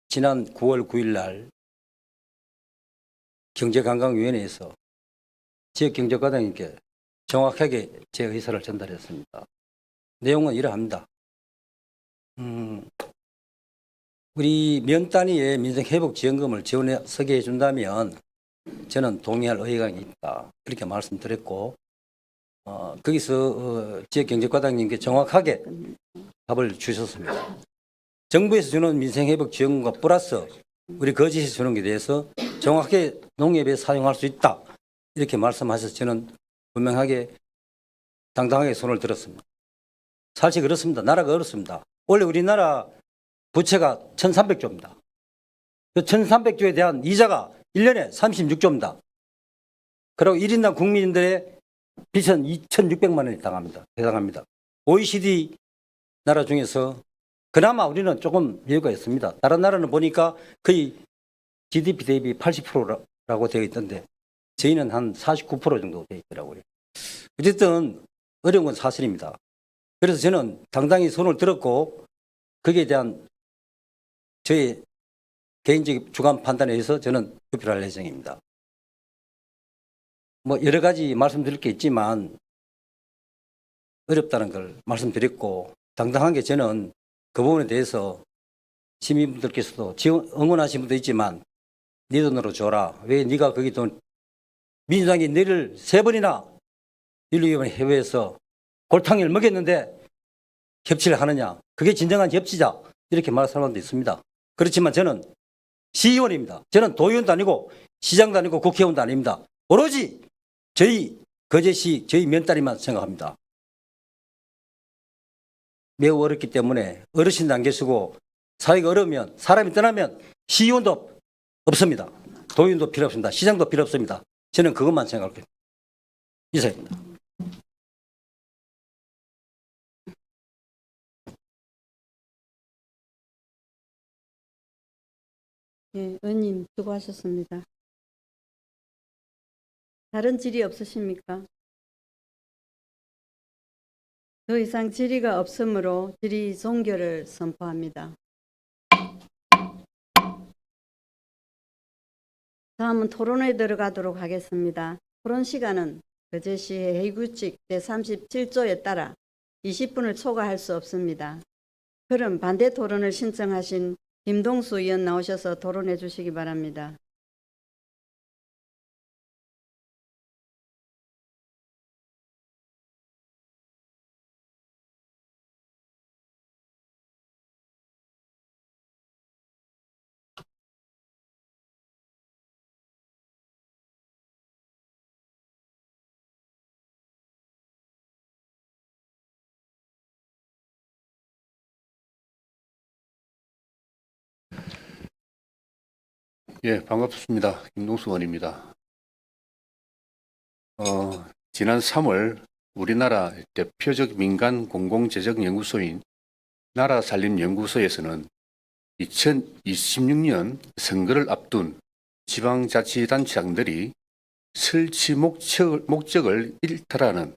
지난 9월 9일 날 경제관광위원회에서 지역경제과장님께 정확하게 제 의사를 전달했습니다. 내용은 이러합니다. 우리 면 단위의 민생회복지원금을 지원하게 해준다면 저는 동의할 의향이 있다. 그렇게 말씀드렸고 거기서 지역경제과장님께 정확하게 답을 주셨습니다. 정부에서 주는 민생회복지원금과 플러스 우리 거제시에서 주는 것에 대해서 정확하게 농협에 사용할 수 있다. 이렇게 말씀하셔서 저는 분명하게 당당하게 손을 들었습니다. 사실 그렇습니다. 나라가 어렵습니다. 원래 우리나라 부채가 1,300조입니다. 그 1,300조에 대한 이자가 1년에 36조입니다. 그리고 1인당 국민들의 빚은 2,600만 원이 해당합니다. OECD 나라 중에서 그나마 우리는 조금 여유가 있습니다. 다른 나라는 보니까 거의 GDP 대비 80%라고 되어 있던데 저희는 한 49% 정도 되어 있더라고요. 어쨌든 어려운 건 사실입니다. 그래서 저는 당당히 손을 들었고 거기에 대한 저의 개인적 주관 판단에 의해서 저는 투표를 할 예정입니다. 뭐 여러 가지 말씀드릴 게 있지만 어렵다는 걸 말씀드렸고 당당하게 저는 그 부분에 대해서 시민분들께서도 응원하신 분도 있지만 네 돈으로 줘라. 왜 네가 거기 돈 민주당이 너를 3번이나 윤리위원회 회의에서 골탕을 먹였는데 협치를 하느냐. 그게 진정한 협치자. 이렇게 말하는 사람도 있습니다. 그렇지만 저는 시의원입니다. 저는 도의원도 아니고 시장도 아니고 국회의원도 아닙니다. 오로지 저희 거제시 저희 면다리만 생각합니다. 매우 어렵기 때문에 어르신도 안 계시고 사회가 어려우면 사람이 떠나면 시의원도 없습니다. 도의원도 필요 없습니다. 시장도 필요 없습니다. 저는 그것만 생각합니다. 이상입니다. 예, 의원님 수고하셨습니다. 다른 질의 없으십니까? 더 이상 질의가 없으므로 질의 종결을 선포합니다. 다음은 토론에 들어가도록 하겠습니다. 토론 시간은 거제시의 회의규칙 제37조에 따라 20분을 초과할 수 없습니다. 그럼 반대 토론을 신청하신 김동수 의원 나오셔서 토론해 주시기 바랍니다. 예, 반갑습니다. 김동수 의원입니다. 지난 3월 우리나라 대표적 민간 공공재정연구소인 나라살림연구소에서는 2026년 선거를 앞둔 지방자치단체장들이 설치 목적을 일탈하는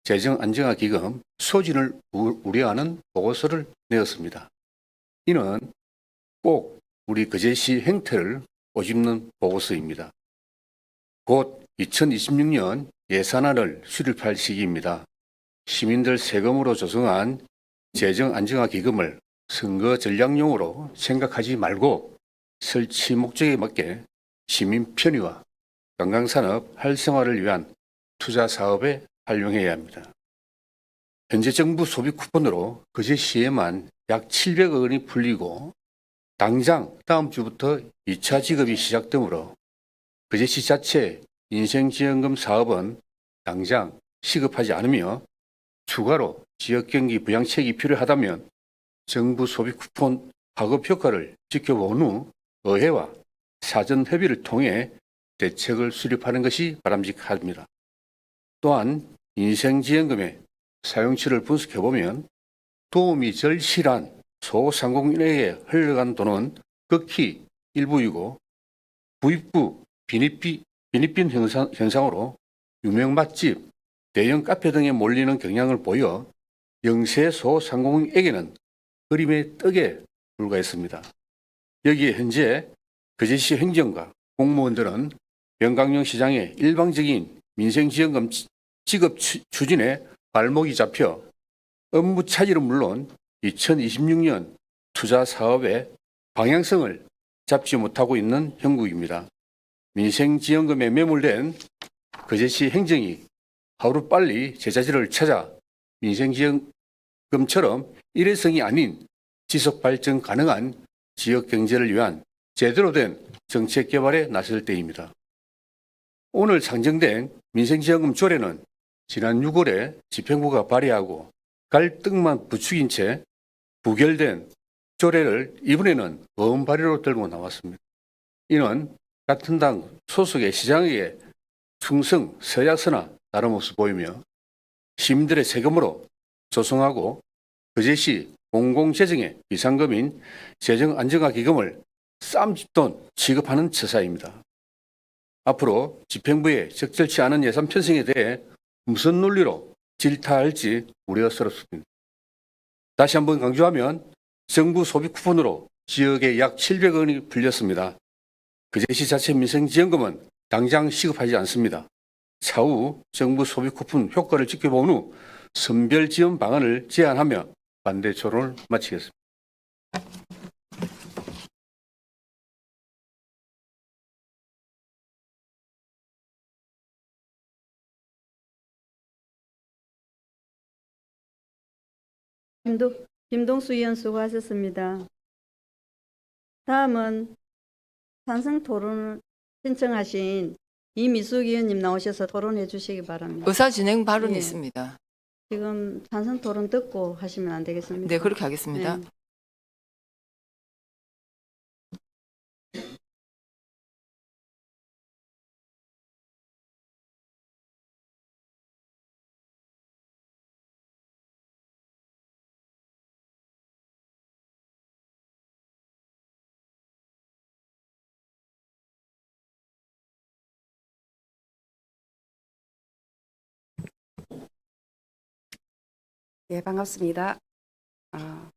재정안정화기금 소진을 우려하는 보고서를 내었습니다. 이는 꼭 우리 거제시 행태를 꼬집는 보고서입니다. 곧 2026년 예산안을 수립할 시기입니다. 시민들 세금으로 조성한 재정안정화기금을 선거 전략용으로 생각하지 말고 설치 목적에 맞게 시민 편의와 관광산업 활성화를 위한 투자 사업에 활용해야 합니다. 현재 정부 소비 쿠폰으로 거제시에만 약 700억 원이 풀리고 당장 다음 주부터 2차 지급이 시작되므로 거제시 자체 인생지원금 사업은 당장 시급하지 않으며 추가로 지역경기 부양책이 필요하다면 정부 소비 쿠폰 파급 효과를 지켜본 후 의회와 사전 협의를 통해 대책을 수립하는 것이 바람직합니다. 또한 인생지원금의 사용처를 분석해보면 도움이 절실한 소상공인에게 흘러간 돈은 극히 일부이고 부익부 빈입빈 현상으로 유명 맛집, 대형 카페 등에 몰리는 경향을 보여 영세 소상공인에게는 그림의 떡에 불과했습니다. 여기에 현재 거제시 행정과 공무원들은 변강용 시장의 일방적인 민생지원금 지급 추진에 발목이 잡혀 업무 차질은 물론 2026년 투자 사업의 방향성을 잡지 못하고 있는 형국입니다. 민생지원금에 매몰된 거제시 행정이 하루빨리 제자리를 찾아 민생지원금처럼 일회성이 아닌 지속발전 가능한 지역경제를 위한 제대로 된 정책 개발에 나설 때입니다. 오늘 상정된 민생지원금 조례는 지난 6월에 집행부가 발의하고 갈등만 부추긴 채 부결된 조례를 이번에는 보험 발의로 들고 나왔습니다. 이는 같은 당 소속의 시장에게 충성 서약서나 다름없어 보이며 시민들의 세금으로 조성하고 거제시 공공재정의 비상금인 재정안정화기금을 쌈짓돈 취급하는 처사입니다. 앞으로 집행부의 적절치 않은 예산 편성에 대해 무슨 논리로 질타할지 우려스럽습니다. 다시 한번 강조하면 정부 소비 쿠폰으로 지역에 약 700억 원이 풀렸습니다. 거제시 자체 민생지원금은 당장 시급하지 않습니다. 차후 정부 소비 쿠폰 효과를 지켜본 후 선별 지원 방안을 제안하며 반대 토론을 마치겠습니다. 김동수 의원 수고하셨습니다. 다음은 찬성 토론을 신청하신 이미숙 의원님 나오셔서 토론해 주시기 바랍니다. 의사 진행 발언 예. 있습니다. 지금 찬성 토론 듣고 하시면 안 되겠습니까? 네, 그렇게 하겠습니다. 네. 예, 반갑습니다.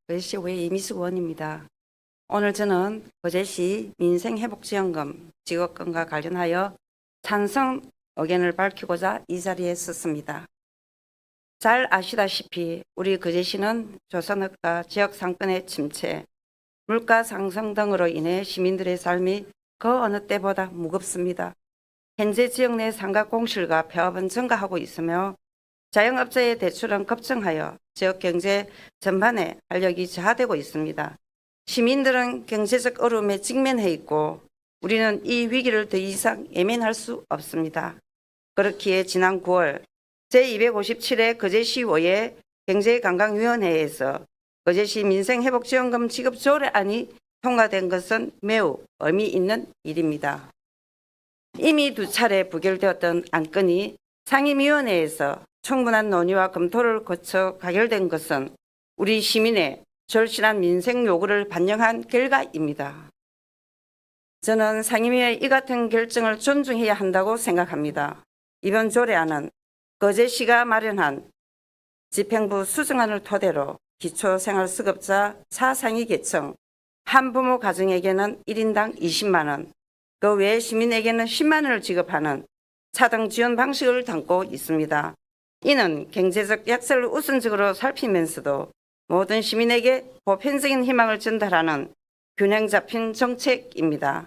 거제시 의회 이미숙 의원입니다. 오늘 저는 거제시 민생회복지원금 지급금과 관련하여 찬성 의견을 밝히고자 이 자리에 섰습니다. 잘 아시다시피 우리 거제시는 조선업과 지역 상권의 침체, 물가 상승 등으로 인해 시민들의 삶이 그 어느 때보다 무겁습니다. 현재 지역 내 상가 공실과 폐업은 증가하고 있으며 자영업자의 대출은 급증하여 지역 경제 전반에 활력이 저하되고 있습니다. 시민들은 경제적 어려움에 직면해 있고 우리는 이 위기를 더 이상 예면할 수 없습니다. 그렇기에 지난 9월 제257회 거제시의회 경제관광위원회에서 거제시 민생회복지원금 지급 조례안이 통과된 것은 매우 의미 있는 일입니다. 이미 2차례 부결되었던 안건이 상임위원회에서 충분한 논의와 검토를 거쳐 가결된 것은 우리 시민의 절실한 민생 요구를 반영한 결과입니다. 저는 상임위의 이 같은 결정을 존중해야 한다고 생각합니다. 이번 조례안은 거제시가 마련한 집행부 수정안을 토대로 기초생활수급자 차상위 계층 한부모 가정에게는 1인당 20만 원, 그 외 시민에게는 10만 원을 지급하는 차등 지원 방식을 담고 있습니다. 이는 경제적 약세를 우선적으로 살피면서도 모든 시민에게 보편적인 희망을 전달하는 균형 잡힌 정책입니다.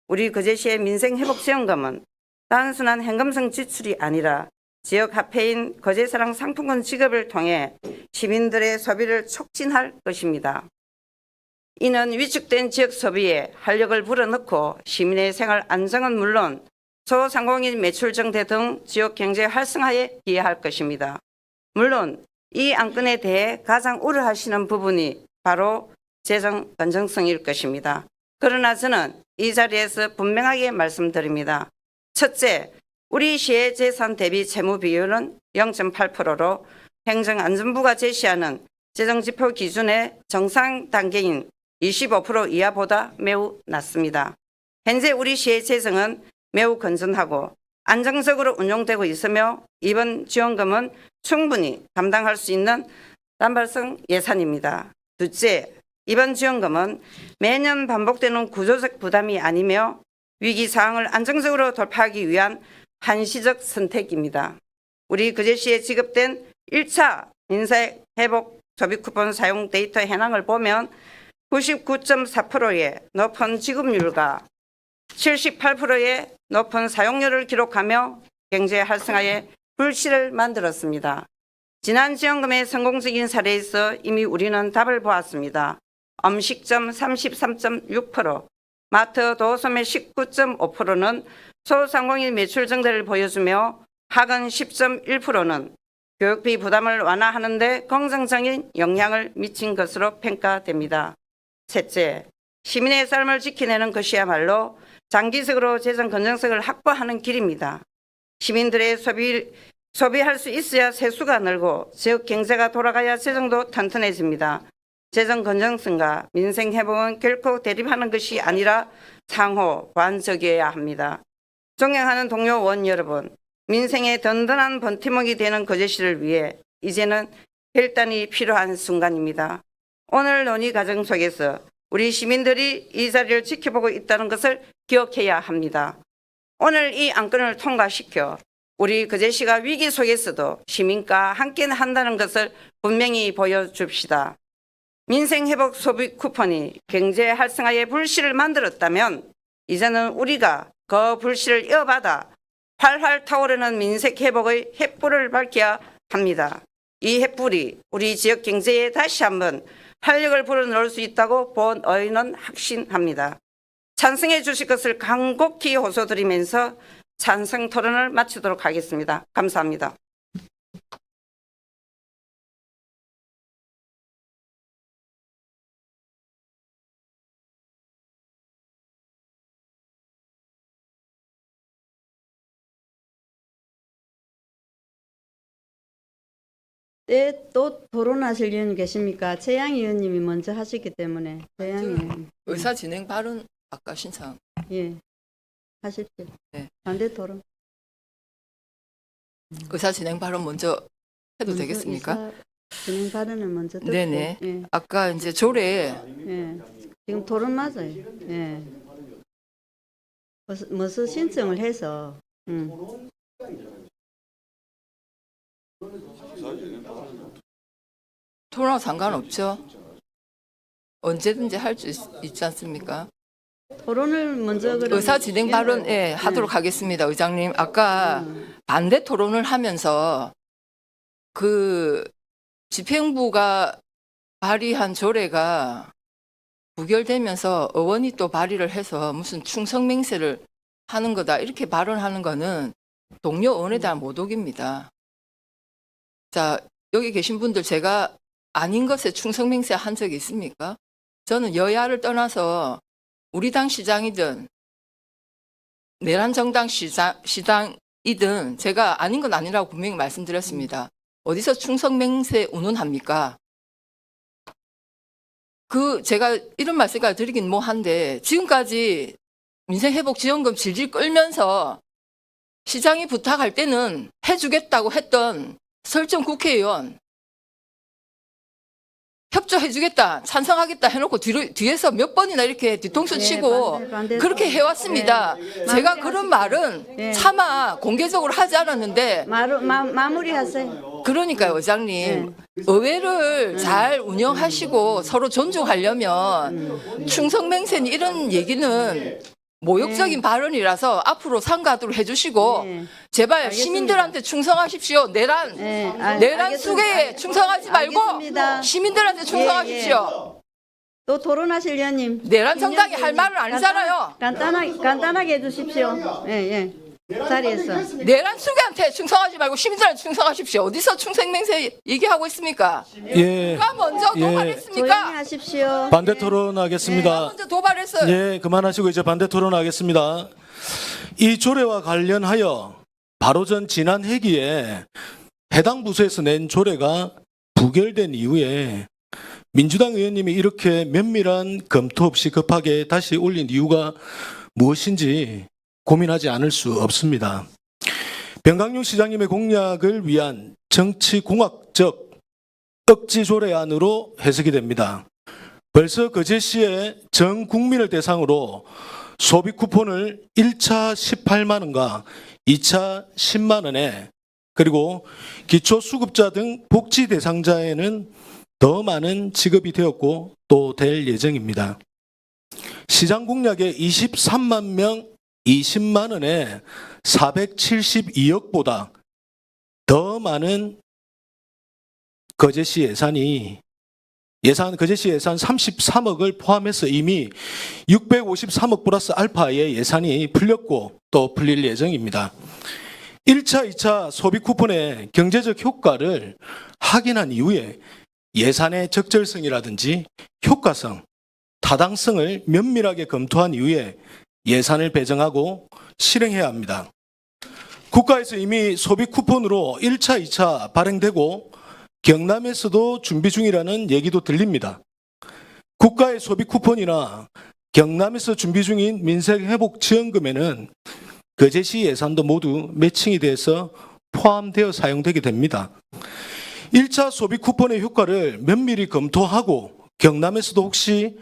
우리 거제시의 민생회복지원금은 단순한 현금성 지출이 아니라 지역 화폐인 거제사랑 상품권 지급을 통해 시민들의 소비를 촉진할 것입니다. 이는 위축된 지역 소비에 활력을 불어넣고 시민의 생활 안정은 물론 소상공인 매출 증대 등 지역 경제 활성화에 기여할 것입니다. 물론 이 안건에 대해 가장 우려하시는 부분이 바로 재정 건전성일 것입니다. 그러나 저는 이 자리에서 분명하게 말씀드립니다. 첫째, 우리 시의 재산 대비 채무 비율은 0.8%로 행정안전부가 제시하는 재정지표 기준의 정상 단계인 25% 이하보다 매우 낮습니다. 현재 우리 시의 재정은 매우 건전하고 안정적으로 운용되고 있으며 이번 지원금은 충분히 감당할 수 있는 단발성 예산입니다. 둘째, 이번 지원금은 매년 반복되는 구조적 부담이 아니며 위기 상황을 안정적으로 돌파하기 위한 한시적 선택입니다. 우리 거제시에 지급된 1차 민생회복 소비 쿠폰 사용 데이터 현황을 보면 99.4%의 높은 지급률과 78%의 높은 사용률을 기록하며 경제 활성화에 불씨를 만들었습니다. 지난 지원금의 성공적인 사례에서 이미 우리는 답을 보았습니다. 음식점 33.6%, 마트 도소매 19.5%는 소상공인 매출 증대를 보여주며 학원 10.1%는 교육비 부담을 완화하는 데 긍정적인 영향을 미친 것으로 평가됩니다. 셋째, 시민의 삶을 지켜내는 것이야말로 장기적으로 재정 건전성을 확보하는 길입니다. 시민들의 소비할 수 있어야 세수가 늘고 지역 경제가 돌아가야 재정도 튼튼해집니다. 재정 건전성과 민생 회복은 결코 대립하는 것이 아니라 상호 보완적이어야 합니다. 존경하는 동료 의원 여러분, 민생의 든든한 버팀목이 되는 거제시를 위해 이제는 결단이 필요한 순간입니다. 오늘 논의 과정 속에서 우리 시민들이 이 자리를 지켜보고 있다는 것을 기억해야 합니다. 오늘 이 안건을 통과시켜 우리 거제시가 위기 속에서도 시민과 함께 한다는 것을 분명히 보여줍시다. 민생회복 소비 쿠폰이 경제 활성화의 불씨를 만들었다면 이제는 우리가 그 불씨를 이어받아 활활 타오르는 민생회복의 횃불을 밝혀야 합니다. 이 횃불이 우리 지역 경제에 다시 한번 활력을 불어넣을 수 있다고 본의원은 확신합니다. 찬성해 주실 것을 간곡히 호소드리면서 찬성 토론을 마치도록 하겠습니다. 감사합니다. 또 토론하실 의원 계십니까? 최양 의원님이 먼저 하시기 때문에 최양 의원. 의사 진행 발언 아까 신청. 예. 하십시오. 네. 반대 토론. 의사 진행 발언 먼저 해도 먼저 되겠습니까? 의사 진행 발언을 먼저 듣고. 네네. 예. 아까 이제 조례 예. 지금 토론 맞아요. 예. 무슨 신청을 해서. 토론하고 상관없죠. 언제든지 할 수 있지 않습니까? 토론을 먼저 그럼 의사 진행 발언 하도록 하겠습니다. 의장님 아까 반대 토론을 하면서 그 집행부가 발의한 조례가 부결되면서 의원이 또 발의를 해서 무슨 충성맹세를 하는 거다 이렇게 발언하는 거는 동료 의원에 대한 모독입니다. 자, 여기 계신 분들 제가 아닌 것에 충성맹세 한 적이 있습니까? 저는 여야를 떠나서 우리 당 시장이든 내란 정당 시당이든 제가 아닌 건 아니라고 분명히 말씀드렸습니다. 어디서 충성맹세 운운합니까? 제가 이런 말씀까지 드리긴 뭐한데 지금까지 민생회복지원금 질질 끌면서 시장이 부탁할 때는 해주겠다고 했던 설정 국회의원 협조해주겠다, 찬성하겠다 해놓고 뒤에서 몇 번이나 이렇게 뒤통수 치고 그렇게 해왔습니다. 제가 그런 말은 차마 공개적으로 하지 않았는데 마무리하세요. 그러니까요, 의장님. 의회를 잘 운영하시고 서로 존중하려면 충성맹세 이런 얘기는 모욕적인 발언이라서 앞으로 삼가도록 해주시고 제발 알겠습니다. 시민들한테 충성하십시오. 내란 수계에 충성하지 말고 알겠습니다. 시민들한테 충성하십시오. 또 토론하실 의원님. 내란 정당이 할 말은 아니잖아요. 간단하게 해주십시오. 예. 자리에서. 내란 수계한테 충성하지 말고 시민들한테 충성하십시오. 어디서 충성맹세 얘기하고 있습니까? 예, 누가 먼저 예. 조용히 도발했습니까? 하십시오. 반대 예. 토론하겠습니다. 누가 먼저 도발했어요? 예, 그만하시고 이제 반대 토론하겠습니다. 이 조례와 관련하여 바로 전 지난 회기에 해당 부서에서 낸 조례가 부결된 이후에 민주당 의원님이 이렇게 면밀한 검토 없이 급하게 다시 올린 이유가 무엇인지 고민하지 않을 수 없습니다. 병강용 시장님의 공약을 위한 정치공학적 억지 조례안으로 해석이 됩니다. 벌써 거제시에 전 국민을 대상으로 소비 쿠폰을 1차 18만 원과 2차 10만 원에 그리고 기초수급자 등 복지 대상자에는 더 많은 지급이 되었고 또 될 예정입니다. 시장 공약의 23만 명 20만 원에 472억보다 더 많은 거제시 거제시 예산 33억을 포함해서 이미 653억 플러스 알파의 예산이 풀렸고 또 풀릴 예정입니다. 1차, 2차 소비 쿠폰의 경제적 효과를 확인한 이후에 예산의 적절성이라든지 효과성, 타당성을 면밀하게 검토한 이후에 예산을 배정하고 실행해야 합니다. 국가에서 이미 소비 쿠폰으로 1차, 2차 발행되고 경남에서도 준비 중이라는 얘기도 들립니다. 국가의 소비 쿠폰이나 경남에서 준비 중인 민생회복지원금에는 거제시 예산도 모두 매칭이 돼서 포함되어 사용되게 됩니다. 1차 소비 쿠폰의 효과를 면밀히 검토하고 경남에서도 혹시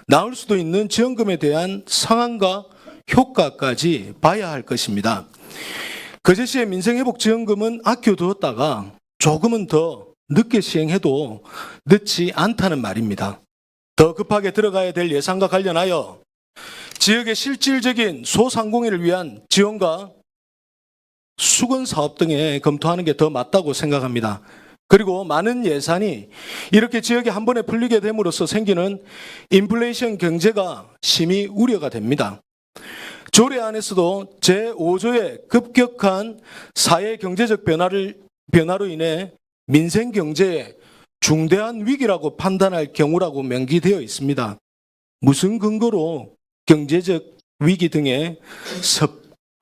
나올 수도 있는 지원금에 대한 상황과 효과까지 봐야 할 것입니다. 거제시의 민생회복지원금은 아껴두었다가 조금은 더 늦게 시행해도 늦지 않다는 말입니다. 더 급하게 들어가야 될 예산과 관련하여 지역의 실질적인 소상공인을 위한 지원과 수건 사업 등에 검토하는 게 더 맞다고 생각합니다. 그리고 많은 예산이 이렇게 지역에 한 번에 풀리게 됨으로써 생기는 인플레이션 경제가 심히 우려가 됩니다. 조례 안에서도 제5조의 급격한 사회 경제적 변화로 인해 민생 경제에 중대한 위기라고 판단할 경우라고 명기되어 있습니다. 무슨 근거로 경제적 위기 등에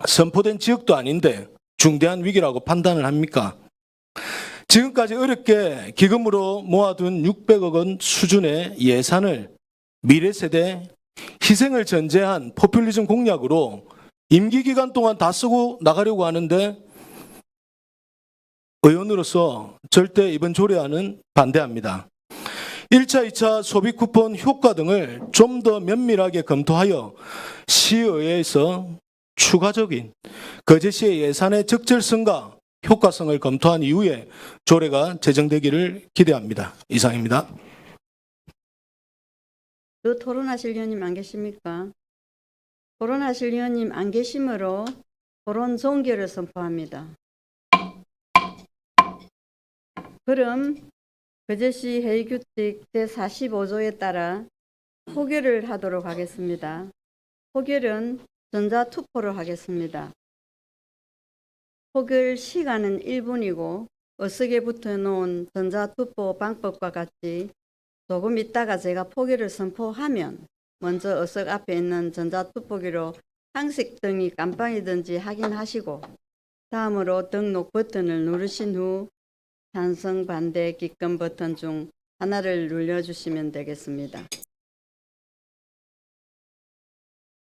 선포된 지역도 아닌데 중대한 위기라고 판단을 합니까? 지금까지 어렵게 기금으로 모아둔 600억 원 수준의 예산을 미래 세대 희생을 전제한 포퓰리즘 공약으로 임기 기간 동안 다 쓰고 나가려고 하는데 의원으로서 절대 이번 조례안은 반대합니다. 1차, 2차 소비 쿠폰 효과 등을 좀 더 면밀하게 검토하여 시의회에서 추가적인 거제시의 예산의 적절성과 효과성을 검토한 이후에 조례가 제정되기를 기대합니다. 이상입니다. 그 토론하실 의원님 안 계십니까? 토론하실 의원님 안 계시므로 토론 종결을 선포합니다. 그럼 거제시 회의규칙 제45조에 따라 포결을 하도록 하겠습니다. 포결은 전자투표로 하겠습니다. 포결 시간은 1분이고 어석에 붙어놓은 전자투표 방법과 같이 조금 있다가 제가 포결을 선포하면 먼저 어석 앞에 있는 전자투표기로 항색등이 깜빡이든지 확인하시고 다음으로 등록 버튼을 누르신 후 찬성, 반대, 기권 버튼 중 하나를 눌러주시면 되겠습니다.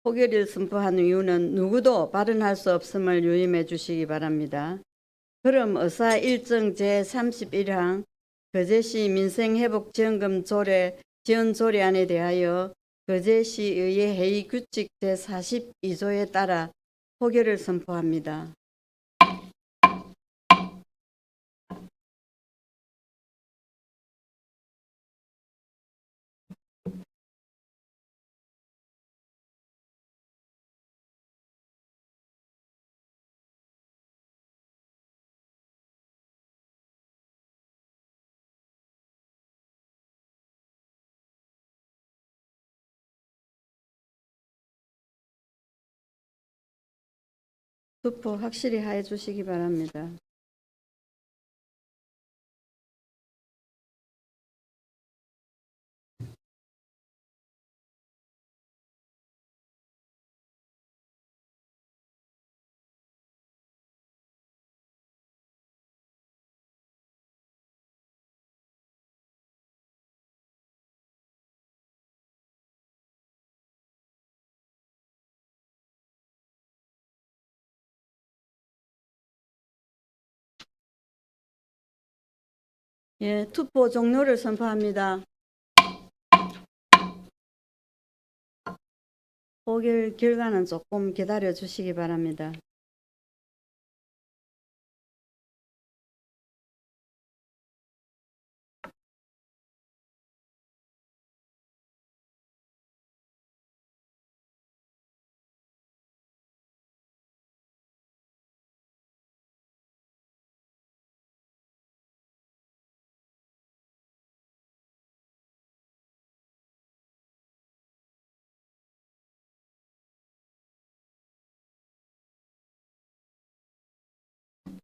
포결을 선포한 이유는 누구도 발언할 수 없음을 유념해 주시기 바랍니다. 그럼 의사 일정 제31항 거제시 민생회복지원금 조례 지원 조례안에 대하여 거제시의회 회의 규칙 제42조에 따라 포결을 선포합니다. 투표 확실히 해 주시기 바랍니다. 예, 투표 종료를 선포합니다. 포결 결과는 조금 기다려 주시기 바랍니다.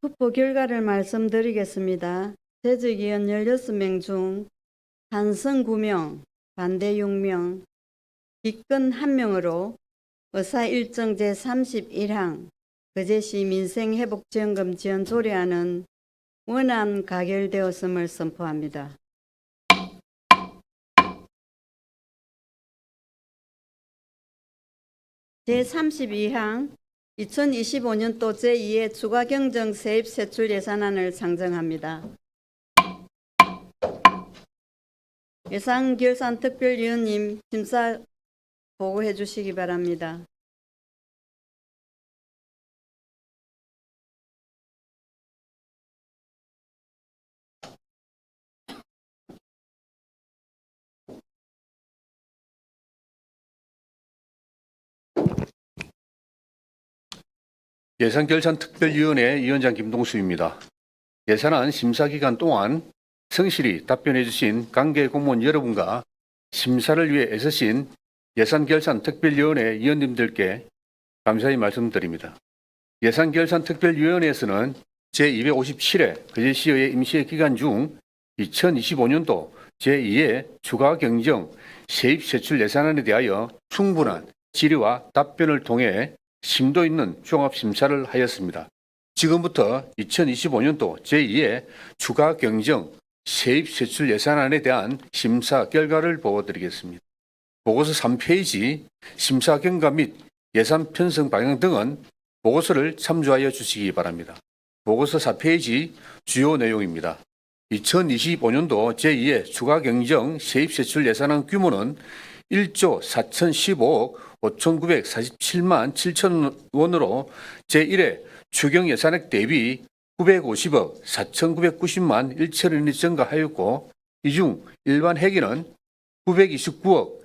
투표 결과를 말씀드리겠습니다. 재직위원 16명 중 찬성 9명, 반대 6명, 기권 1명으로 의사 일정 제31항 거제시 민생회복지원금 지원 조례안은 원안 가결되었음을 선포합니다. 제32항 2025년도 제2회 추가경정 세입세출 예산안을 상정합니다. 예산결산특별위원님 심사 보고해 주시기 바랍니다. 예산결산특별위원회 위원장 김동수입니다. 예산안 심사기간 동안 성실히 답변해 주신 관계 공무원 여러분과 심사를 위해 애쓰신 예산결산특별위원회 위원님들께 감사의 말씀드립니다. 예산결산특별위원회에서는 제257회 거제시의회 임시회 기간 중 2025년도 제2회 추가경정 세입세출 예산안에 대하여 충분한 질의와 답변을 통해 심도 있는 종합심사를 하였습니다. 지금부터 2025년도 제2회 추가 경정 세입 세출 예산안에 대한 심사 결과를 보고드리겠습니다. 보고서 3페이지 심사 경과 및 예산 편성 방향 등은 보고서를 참조하여 주시기 바랍니다. 보고서 4페이지 주요 내용입니다. 2025년도 제2회 추가 경정 세입 세출 예산안 규모는 1조 4,015억 5,947만 7천 원으로 제1회 추경 예산액 대비 950억 4,990만 1천 원이 증가하였고, 이 중 일반 회계는 929억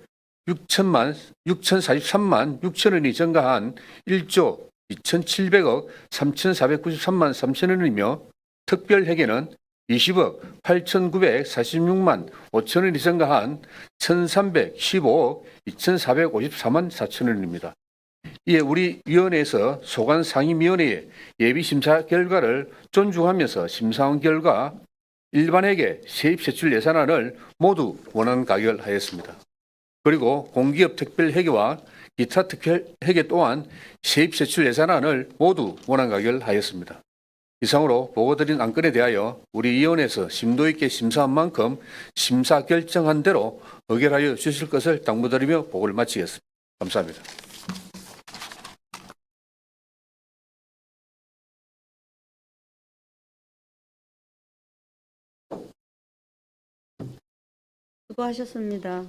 6,043만 6천 원이 증가한 1조 2,700억 3,493만 3천 원이며, 특별 회계는 20억 8,946만 5천 원이 증가한 1,315억 2,454만 4천 원입니다. 이에 우리 위원회에서 소관 상임위원회의 예비심사 결과를 존중하면서 심사한 결과 일반회계 세입세출 예산안을 모두 원안 가결하였습니다. 그리고 공기업 특별회계와 기타 특별회계 또한 세입세출 예산안을 모두 원안 가결하였습니다. 이상으로 보고드린 안건에 대하여 우리 위원회에서 심도 있게 심사한 만큼 심사 결정한 대로 의결하여 주실 것을 당부드리며 보고를 마치겠습니다. 감사합니다. 수고하셨습니다.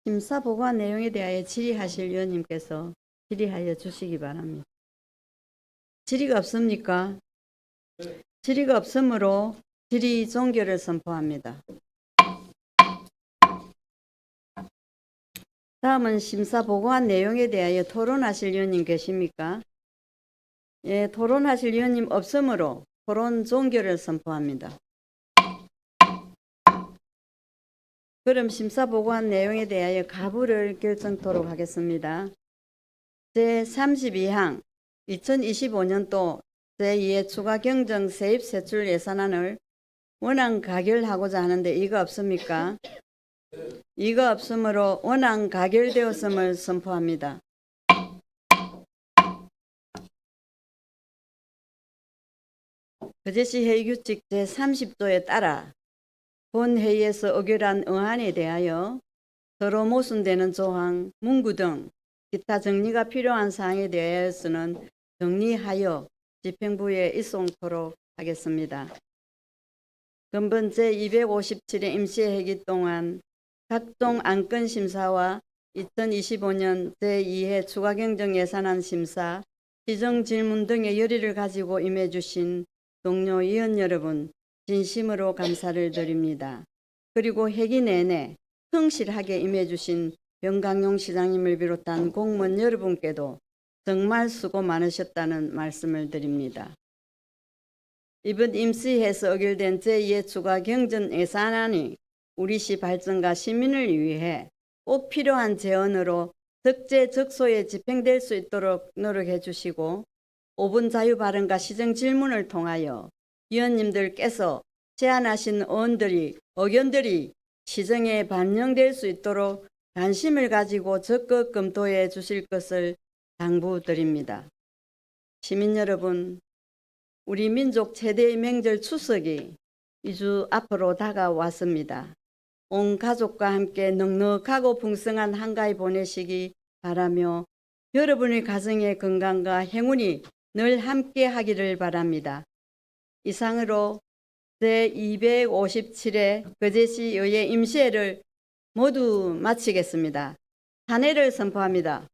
심사 보고한 내용에 대하여 질의하실 위원님께서 질의하여 주시기 바랍니다. 질의가 없습니까? 질의가 없으므로 질의 종결을 선포합니다. 다음은 심사 보고한 내용에 대하여 토론하실 위원님 계십니까? 예, 토론하실 위원님 없으므로 토론 종결을 선포합니다. 그럼 심사 보고한 내용에 대하여 가부를 결정토록 하겠습니다. 제32항 2025년도 제2회 추가 경정 세입 세출 예산안을 원안 가결하고자 하는데 이거 없습니까? 이거 없으므로 원안 가결되었음을 선포합니다. 거제시 회의규칙 제30조에 따라 본 회의에서 의결한 의안에 대하여 서로 모순되는 조항, 문구 등 기타 정리가 필요한 사항에 대해서는 정리하여 집행부에 입송토록 하겠습니다. 근본 제257회 임시회기 동안 각종 안건 심사와 2025년 제2회 추가경정 예산안 심사, 시정 질문 등의 열의를 가지고 임해 주신 동료 위원 여러분 진심으로 감사를 드립니다. 그리고 회기 내내 성실하게 임해 주신 변강용 시장님을 비롯한 공무원 여러분께도 정말 수고 많으셨다는 말씀을 드립니다. 이번 임시회에서 의결된 제2회 추가 경정 예산안이 우리시 발전과 시민을 위해 꼭 필요한 재원으로 적재적소에 집행될 수 있도록 노력해 주시고 5분 자유 발언과 시정 질문을 통하여 위원님들께서 제안하신 의견들이 시정에 반영될 수 있도록 관심을 가지고 적극 검토해 주실 것을 당부드립니다. 시민 여러분, 우리 민족 최대의 명절 추석이 2주 앞으로 다가왔습니다. 온 가족과 함께 넉넉하고 풍성한 한가위 보내시기 바라며 여러분의 가정의 건강과 행운이 늘 함께 하기를 바랍니다. 이상으로 제257회 거제시의회 임시회를 모두 마치겠습니다. 탄핵을 선포합니다.